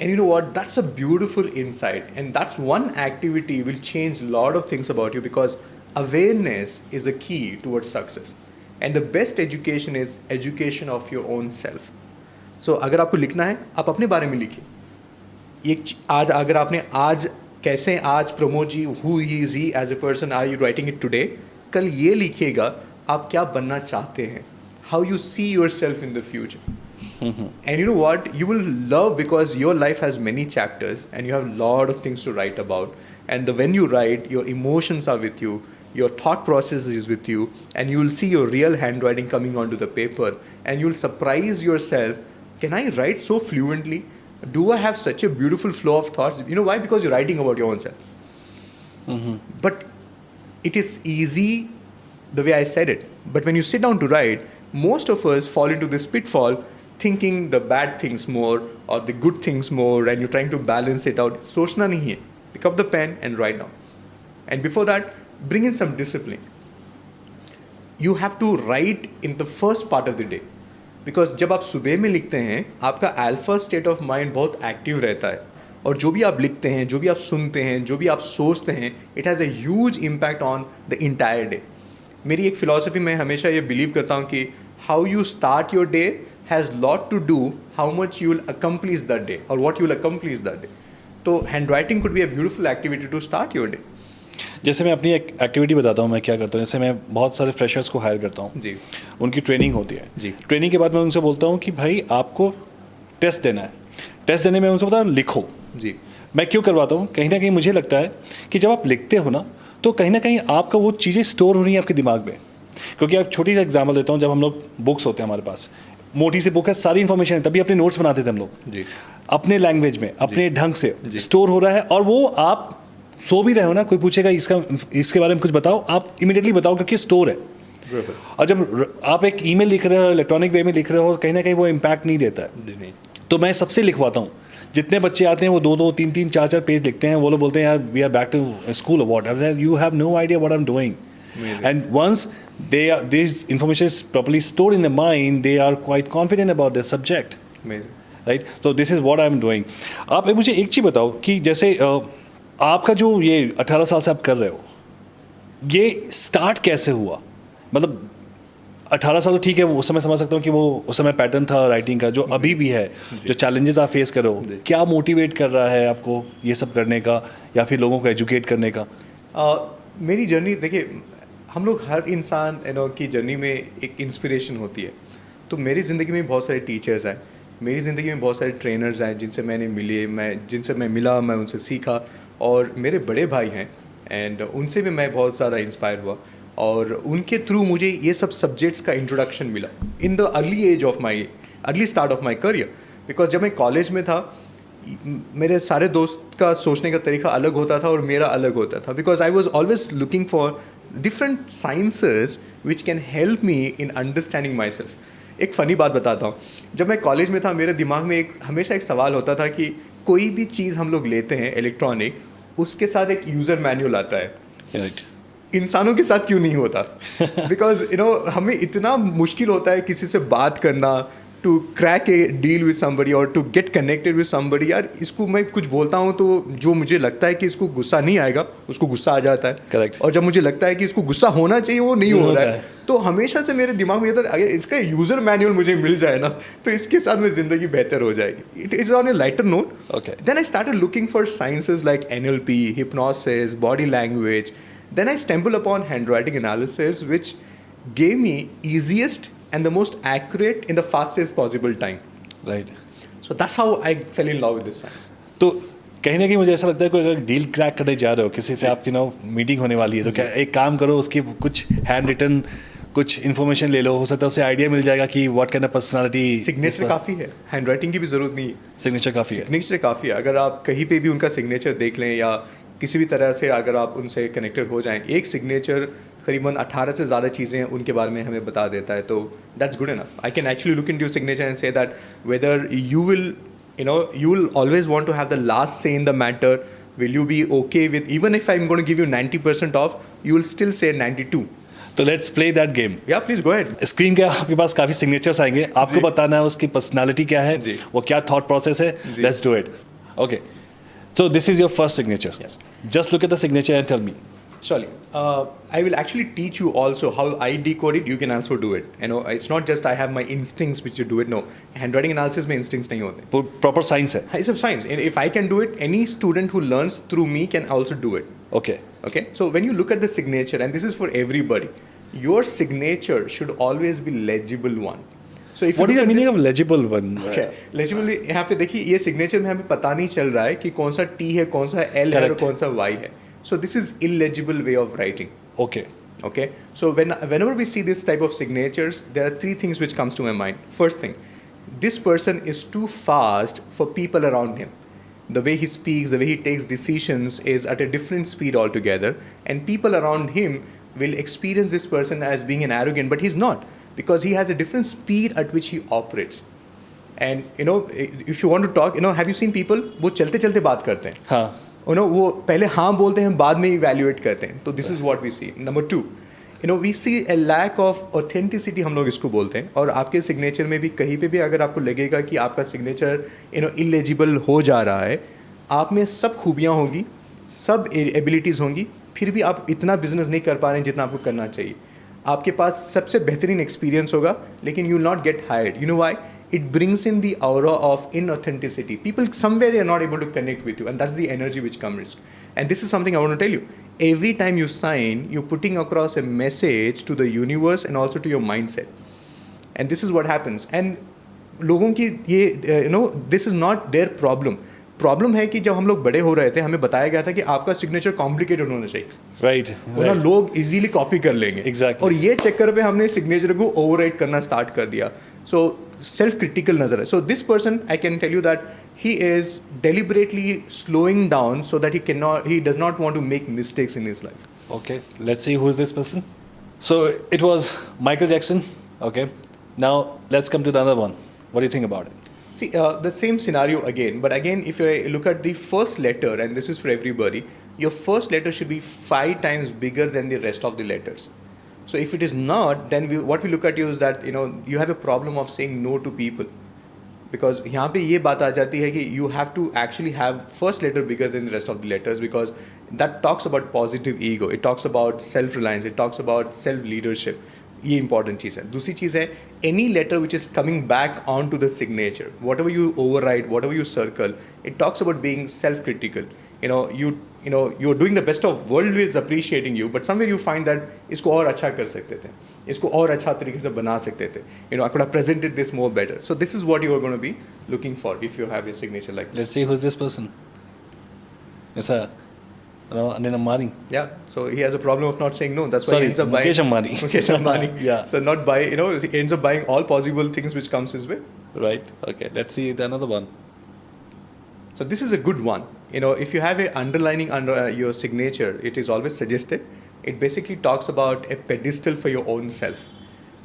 And you know what? That's a beautiful insight, and that's one activity will change a lot of things about you, because awareness is a key towards success. And the best education is education of your own self. So अगर आपको लिखना है, आप अपने बारे में लिखिए. आज अगर आपने आज कैसे, आज Pramod ji, who is he as a person, are you writing it today? कल ये लिखिएगा आप क्या बनना चाहते हैं, how you see yourself in the future. And you know what? You will love, because your life has many chapters and you have a lot of things to write about. And when you write, your emotions are with you, your thought process is with you, and you will see your real handwriting coming onto the paper, and you will surprise yourself. Can I write so fluently? Do I have such a beautiful flow of thoughts? You know why? Because you're writing about your own self. But it is easy the way I said it. But when you sit down to write, most of us fall into this pitfall, thinking the bad things more or the good things more, and you're trying to balance it out. सोचना नहीं है. Pick up the pen and write down. And before that, bring in some discipline. You have to write in the first part of the day. Because जब आप सुबह में लिखते हैं, आपका अल्फा स्टेट ऑफ माइंड बहुत एक्टिव रहता है, और जो भी आप लिखते हैं, जो भी आप सुनते हैं, जो भी आप सोचते हैं, it has a huge impact on the entire day. मेरी एक फिलॉसफी में हमेशा ये बिलीव करता हूँ कि how you start your day has lot to do how much you will accomplish that day or what you will accomplish that day. तो handwriting could be a beautiful activity to start your day. जैसे मैं अपनी एक activity बताता हूँ, मैं क्या करता हूँ. जैसे मैं बहुत सारे फ्रेशर्स को हायर करता हूँ जी. उनकी ट्रेनिंग होती है जी. ट्रेनिंग के बाद मैं उनसे बोलता हूँ कि भाई आपको टेस्ट देना है. टेस्ट देने में उनसे बोलता हूँ लिखो. जी. मैं क्यों करवाता हूँ? कहीं ना कहीं मुझे लगता है कि जब आप लिखते हो ना, तो कहीं ना कहीं आपका वो चीज़ें स्टोर हो रही हैं आपके दिमाग में. क्योंकि आप छोटी सा एग्जाम्पल देता हूँ, जब हम लोग बुक्स होते हैं हमारे पास, मोटी सी बुक है, सारी इन्फॉर्मेशन है, तभी अपने नोट्स बनाते थे हम लोग जी. अपने लैंग्वेज में, अपने ढंग से स्टोर हो रहा है. और वो आप सो भी रहे हो ना, कोई पूछेगा इसके बारे में कुछ बताओ, आप इमीडिएटली बताओ क्योंकि स्टोर है. और जब आप एक ईमेल लिख रहे हो, इलेक्ट्रॉनिक वे में लिख रहे हो, कहीं ना कहीं वो इम्पैक्ट नहीं देता है. तो मैं सबसे लिखवाता हूँ. जितने बच्चे आते हैं वो 2-2, 3-3, 4-4 पेज लिखते हैं. वो लोग बोलते हैं यार we are back to school और what, you have no idea what I am doing. And once this information is properly stored in the mind, they are quite confident about their subject. Amazing. Right? So this is what I am doing. आप मुझे एक चीज़ बताओ कि जैसे आपका जो ये 18 साल से आप कर रहे हो, ये स्टार्ट कैसे हुआ? मतलब 18 साल तो ठीक है, उस समय समझ सकता हूँ कि वो उस समय पैटर्न था राइटिंग का, जो अभी भी है, जो चैलेंजेस आप फेस कर रहे हो, क्या मोटिवेट कर रहा है आपको ये सब करने का, या फिर लोगों को एजुकेट करने का? मेरी जर्नी देखिए, हम लोग हर इंसान की जर्नी में एक इंस्पिरेशन होती है. तो मेरी ज़िंदगी में बहुत सारे टीचर्स हैं, मेरी ज़िंदगी में बहुत सारे ट्रेनर्स हैं जिनसे जिनसे मैं मिला, मैं उनसे सीखा. और मेरे बड़े भाई हैं, एंड उनसे भी मैं बहुत ज़्यादा इंस्पायर हुआ, और उनके थ्रू मुझे ये सब सब्जेक्ट्स का इंट्रोडक्शन मिला in the early start of my career. Because जब मैं कॉलेज में था, मेरे सारे दोस्त का सोचने का तरीका अलग होता था और मेरा अलग होता था. Because I was always looking for different sciences which can help me in understanding myself. एक फ़नी बात बताता हूँ. जब मैं कॉलेज में था, मेरे दिमाग में हमेशा एक सवाल होता था कि कोई भी चीज़ हम लोग लेते हैं इलेक्ट्रॉनिक, उसके साथ एक यूज़र मैनुअल आता है. Right. इंसानों के साथ क्यों नहीं होता? बिकॉज हमें इतना मुश्किल होता है किसी से बात करना, to crack a deal with somebody or to get connected with somebody, यार इसको मैं कुछ बोलता हूँ तो जो मुझे लगता है कि इसको गुस्सा नहीं आएगा उसको गुस्सा आ जाता है. Correct. और जब मुझे लगता है कि इसको गुस्सा होना चाहिए वो नहीं हो रहा होता है. तो हमेशा से मेरे दिमाग में ये था अगर इसका यूज़र मैनुअल मुझे मिल जाए ना तो इसके साथ में ज़िंदगी बेहतर हो जाएगी. It is on A lighter note. Okay. Then I started looking for sciences like NLP, hypnosis, body language. Then I stumbled upon handwriting analysis, which gave me easiest and the most accurate in the fastest possible time. Right. So that's how I fell in love with this science. तो कहीं ना कहीं मुझे ऐसा लगता है कोई अगर डील क्रैक करने जा रहे हो किसी से, आपकी मीटिंग होने वाली है, तो क्या एक काम करो, उसकी कुछ हैंड रिटन कुछ इन्फॉर्मेशन ले लो, हो सकता है उससे आइडिया मिल जाएगा कि what kind of personality. Signature काफ़ी है, हैंड राइटिंग की भी ज़रूरत नहीं है. सिग्नेचर काफ़ी है. सिग्नेचर काफ़ी है. अगर आप कहीं पे भी उनका सिग्नेचर देख लें या किसी भी तरह से अगर आप उनसे कनेक्टेड हो जाएं, एक सिग्नेचर करीबन 18 से ज़्यादा चीज़ें उनके बारे में हमें बता देता है. तो that's good enough. I can actually look into your signature and say that whether you will always want to have the last say in the matter. Will you be okay with, even if I'm going to give you 90% off, you will still say 92. तो let's play that game. Yeah, please go ahead. Screen के आपके पास काफ़ी signatures आएंगे, आपको बताना है उसकी personality क्या है, जी. वो क्या थॉट प्रोसेस है. Let's do it. Okay, so this is your first signature. Yes. Just look at the signature and tell me. Surely. I will actually teach you also how I decode it. You can also do it. It's not just I have my instincts which you do it. No, handwriting analysis में instincts नहीं होते. Proper science है. It's a science. And if I can do it, any student who learns through me can also do it. Okay. Okay. So when you look at the signature, and this is for everybody, your signature should always be legible one. So if what is the you look at meaning this- of legible one? Okay. Legible यहाँ पे देखिए ये signature में हमें पता नहीं चल रहा है कि कौन सा T है, कौन सा L है और Correct. कौन सा Y है. So this is illegible way of writing. Okay. Okay. So whenever we see this type of signatures, there are three things which comes to my mind. First thing, this person is too fast for people around him. The way he speaks, the way he takes decisions is at a different speed altogether, and people around him will experience this person as being an arrogant, but he's not, because he has a different speed at which he operates. And if you want to talk, have you seen people वो चलते चलते बात करते हैं. हाँ. वो पहले हाँ बोलते हैं, बाद में इवेल्युएट करते हैं. तो this is what we see. Number 2, we see a lack of authenticity, हम लोग इसको बोलते हैं. और आपके सिग्नेचर में भी कहीं पे भी अगर आपको लगेगा कि आपका सिग्नेचर इलेजिबल हो जा रहा है, आप में सब खूबियाँ होंगी, सब एबिलिटीज़ होंगी, फिर भी आप इतना बिजनेस नहीं कर पा रहे हैं जितना आपको करना चाहिए. आपके पास सबसे बेहतरीन एक्सपीरियंस होगा, लेकिन you will not get hired. Why? It brings in the aura of inauthenticity. People somewhere are not able to connect with you, and that's the energy which comes. And this is something I want to tell you. Every time you sign, you're putting across a message to the universe and also to your mindset. And this is what happens. And लोगों की ये this is not their problem. Problem है कि जब हम लोग बड़े हो रहे थे हमें बताया गया था कि आपका सिग्नेचर कॉम्प्लिकेटेड होना चाहिए. राइट. वरना लोग इजीली कॉपी कर लेंगे. Exactly. और ये चक्कर पे हमने सिग्नेचर को ओवरराइट करना स्टार्ट कर दिया. सो सेल्फ क्रिटिकल नजर है. So this person, I can tell you that he is deliberately slowing down so that he does not want to make mistakes in his life. Okay, let's see who is this person. So it was Michael Jackson. Okay, now let's come to the other one. What do you think about it? See, the same scenario again, but again, if you look at the first letter, and this is for everybody, your first letter should be 5 times bigger than the rest of the letters. So if it is not, then what we look at you is that you have a problem of saying no to people, because यहाँ पे ये बात आ जाती है कि you have to actually have first letter bigger than the rest of the letters, because that talks about positive ego, it talks about self-reliance, it talks about self-leadership. ये important चीज़ है. दूसरी चीज़ है, any letter which is coming back on to the signature, whatever you overwrite, whatever you circle, it talks about being self critical. You are doing the best of world is appreciating you, but somewhere you find that इसको और अच्छा कर सकते थे, इसको और अच्छा तरीके से बना सकते थे. I could have presented this more better. So this is what you are going to be looking for if you have your signature like this. Let's see who's this person. It's Anil Ambani. Yeah, so he has a problem of not saying no. That's why Sorry, he ends up buying Mukesh Ambani. Mukesh Ambani. Yeah. So not buy, he ends up buying all possible things which comes his way. Right. Okay. Let's see another one. So this is a good one. If you have a underlining under your signature, it is always suggested. It basically talks about a pedestal for your own self.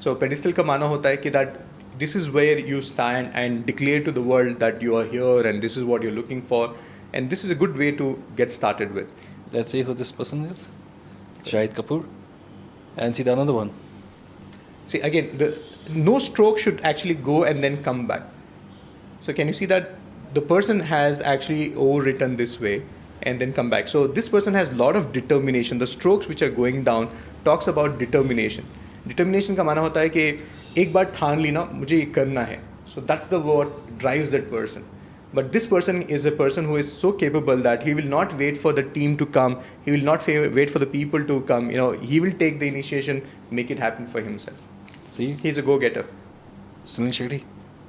So pedestal का माना होता है कि that this is where you stand and declare to the world that you are here and this is what you're looking for, and this is a good way to get started with. Let's see who this person is. Shahid Kapoor. And see the another one. See again, no stroke should actually go and then come back. So can you see that the person has actually overwritten this way and then come back. So this person has a lot of determination. The strokes which are going down talks about determination. Determination का माना होता है कि एक बार ठान ली ना मुझे ये करना है. So that's the what drives that person. But this person is a person who is so capable that he will not wait for the team to come. He will not wait for the people to come. He will take the initiation, make it happen for himself. See, He's a go-getter. Sunil Shetty,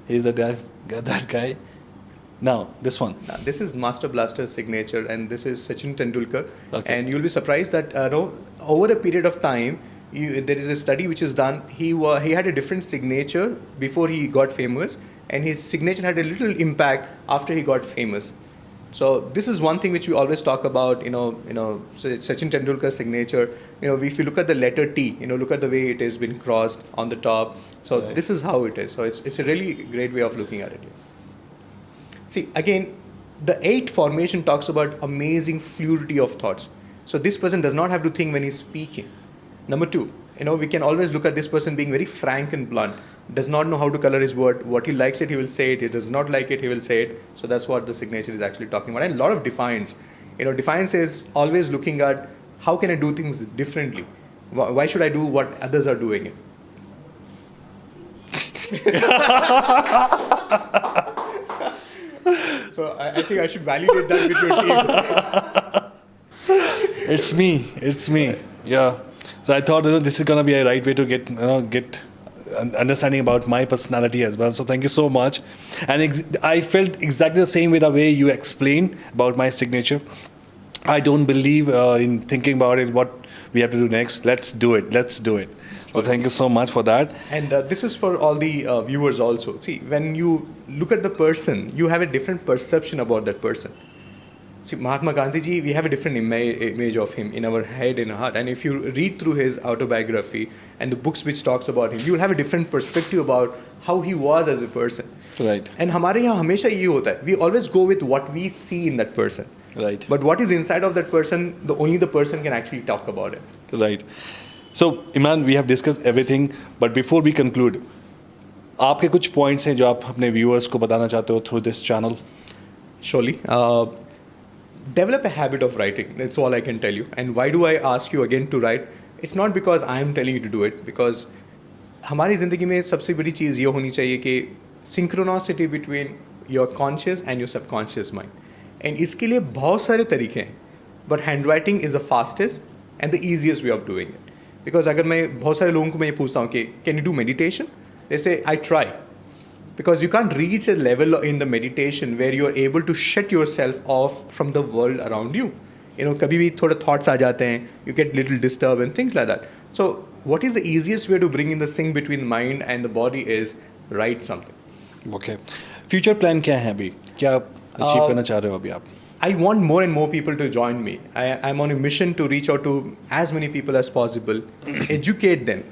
he's the guy, that guy. Now, this one. Now, this is Master Blaster's signature, and this is Sachin Tendulkar. Okay. And you'll be surprised that over a period of time, there is a study which is done. He had a different signature before he got famous, and his signature had a little impact after he got famous. So this is one thing which we always talk about. Sachin Tendulkar's signature. If you look at the letter T, look at the way it has been crossed on the top. So Right. this is how it is. So it's a really great way of looking at it. See, again, the 8 formation talks about amazing fluidity of thoughts. So this person does not have to think when he's speaking. Number 2, we can always look at this person being very frank and blunt. Does not know how to color his word. What he likes it, he will say it. He does not like it, he will say it. So that's what the signature is actually talking about. And a lot of defiance. Defiance is always looking at how can I do things differently. Why should I do what others are doing it? So I think I should validate that with your team. It's me. Yeah. So I thought this is gonna be a right way to get an understanding about my personality as well. So thank you so much. And I felt exactly the same way the way you explained about my signature. I don't believe in thinking about it. What we have to do next? Let's do it. So thank you so much for that. And this is for all the viewers also. See, when you look at the person, you have a different perception about that person. See, Mahatma Gandhi ji, we have a different image of him in our head and heart. And if you read through his autobiography and the books which talks about him, you will have a different perspective about how he was as a person. Right. And हमारे यहाँ हमेशा ये होता है. We always go with what we see in that person. Right. But what is inside of that person, only the person can actually talk about it. Right. So, Imran, we have discussed everything, but before we conclude, आपके कुछ points हैं जो आप अपने viewers को बताना चाहते हो through this channel? Surely. Develop a habit of writing. That's all I can tell you. And why do I ask you again to write? It's not because I am telling you to do it, because हमारी ज़िंदगी में सबसे बड़ी चीज़ ये होनी चाहिए कि synchronicity between your conscious and your subconscious mind. And इसके लिए बहुत सारे तरीके हैं. But handwriting is the fastest and the easiest way of doing it. Because अगर मैं बहुत सारे लोगों को मैं ये पूछता हूँ कि can you do meditation? They say I try. Because you can't reach a level in the meditation where you're able to shut yourself off from the world around you. कभी भी थोड़े thoughts आ जाते हैं, you get little disturbed and things like that. So what is the easiest way to bring in the sync between mind and the body is write something. Okay. Future plan क्या है अभी? क्या achieve करना चाह रहे हो अभी आप? I want more and more people to join me. I'm on a mission to reach out to as many people as possible, educate them.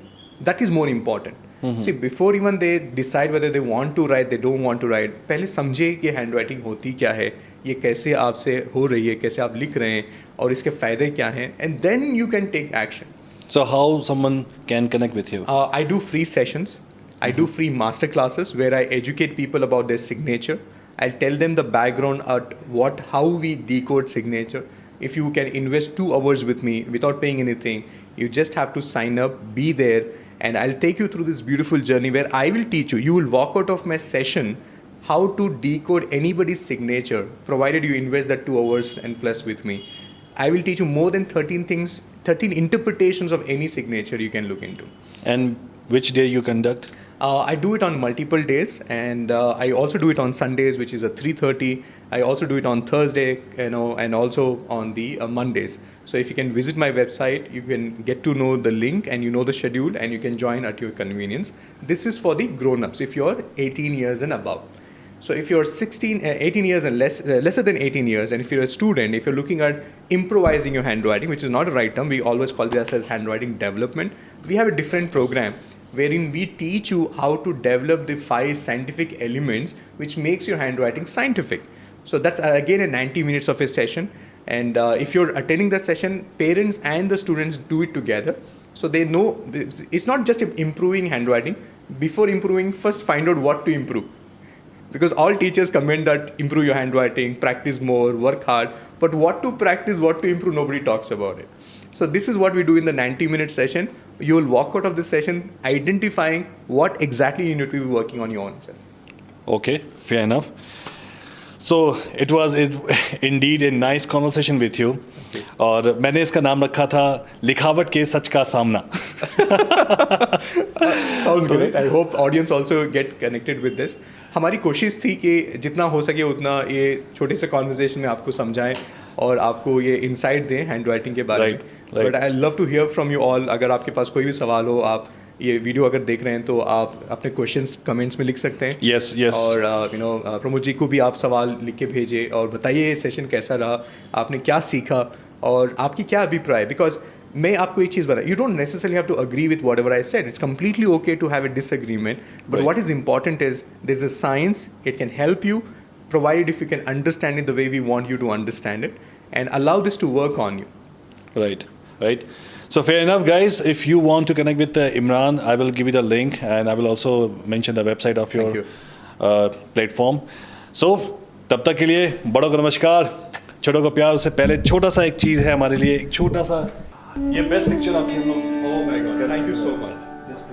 That is more important. See, before even they decide whether they want to write, they don't want to write, पहले समझे कि handwriting होती क्या है, ये कैसे आपसे हो रही है, कैसे आप लिख रहे हैं और इसके फ़ायदे क्या हैं, and then you can take action. So how someone can connect with you? I do free sessions. I do free master classes where I educate people about their signature. I'll tell them the background at how we decode signature. If you can invest 2 hours with me without paying anything, you just have to sign up, be there, and I'll take you through this beautiful journey where I will teach you. You will walk out of my session how to decode anybody's signature, provided you invest that 2 hours and plus with me. I will teach you more than 13 things, 13 interpretations of any signature you can look into. And which day you conduct? I do it on multiple days, and I also do it on Sundays, which is at 3:30. I also do it on Thursday, and also on the Mondays. So if you can visit my website, you can get to know the link and you know the schedule, and you can join at your convenience. This is for the grown-ups if you're 18 years and above. So if you're 18 years and lesser than 18 years, and if you're a student, if you're looking at improvising your handwriting, which is not a right term, we always call this as handwriting development. We have a different program wherein we teach you how to develop the 5 scientific elements which makes your handwriting scientific. So that's again a 90 minutes of a session. And if you're attending that session, parents and the students do it together. So they know it's not just improving handwriting. Before improving, first find out what to improve. Because all teachers comment that improve your handwriting, practice more, work hard. But what to practice, what to improve, nobody talks about it. So this is what we do in the 90-minute session. You will walk out of this session identifying what exactly you need to be working on your own self. Okay, fair enough. So it was indeed a nice conversation with you. और मैंने इसका नाम रखा था लिखावट के सच का सामना. Sounds great. I hope audience also get connected with this. हमारी कोशिश थी कि जितना हो सके उतना ये छोटे से कॉन्वर्जेशन में आपको समझाएं और आपको ये इंसाइट दें हैंड राइटिंग के बारे में. But I love to hear from you all. अगर आपके पास कोई भी सवाल हो, आप ये वीडियो अगर देख रहे हैं तो आप अपने क्वेश्चंस कमेंट्स में लिख सकते हैं. Yes yes. और प्रमोद जी को भी आप सवाल लिख के भेजें और बताइए ये सेशन कैसा रहा, आपने क्या सीखा और आपकी क्या अभिप्राय. बिकॉज मैं आपको एक चीज़ बता, you don't necessarily have to agree with whatever I said. It's completely okay to have a disagreement, but what is important is there is a science. It can help you provided if you can understand it the way we want you to understand it and allow this to work on you. Right. So fair enough, guys. If you want to connect with Imran, I will give you the link and I will also mention the website of your platform. So तब तक के लिए बड़ों को नमस्कार, छोटों को प्यार. उससे पहले छोटा सा एक चीज़ है हमारे लिए, एक छोटा सा, ये बेस्ट पिक्चर आपकी हम लोग. Oh my God! Thank you so much. Just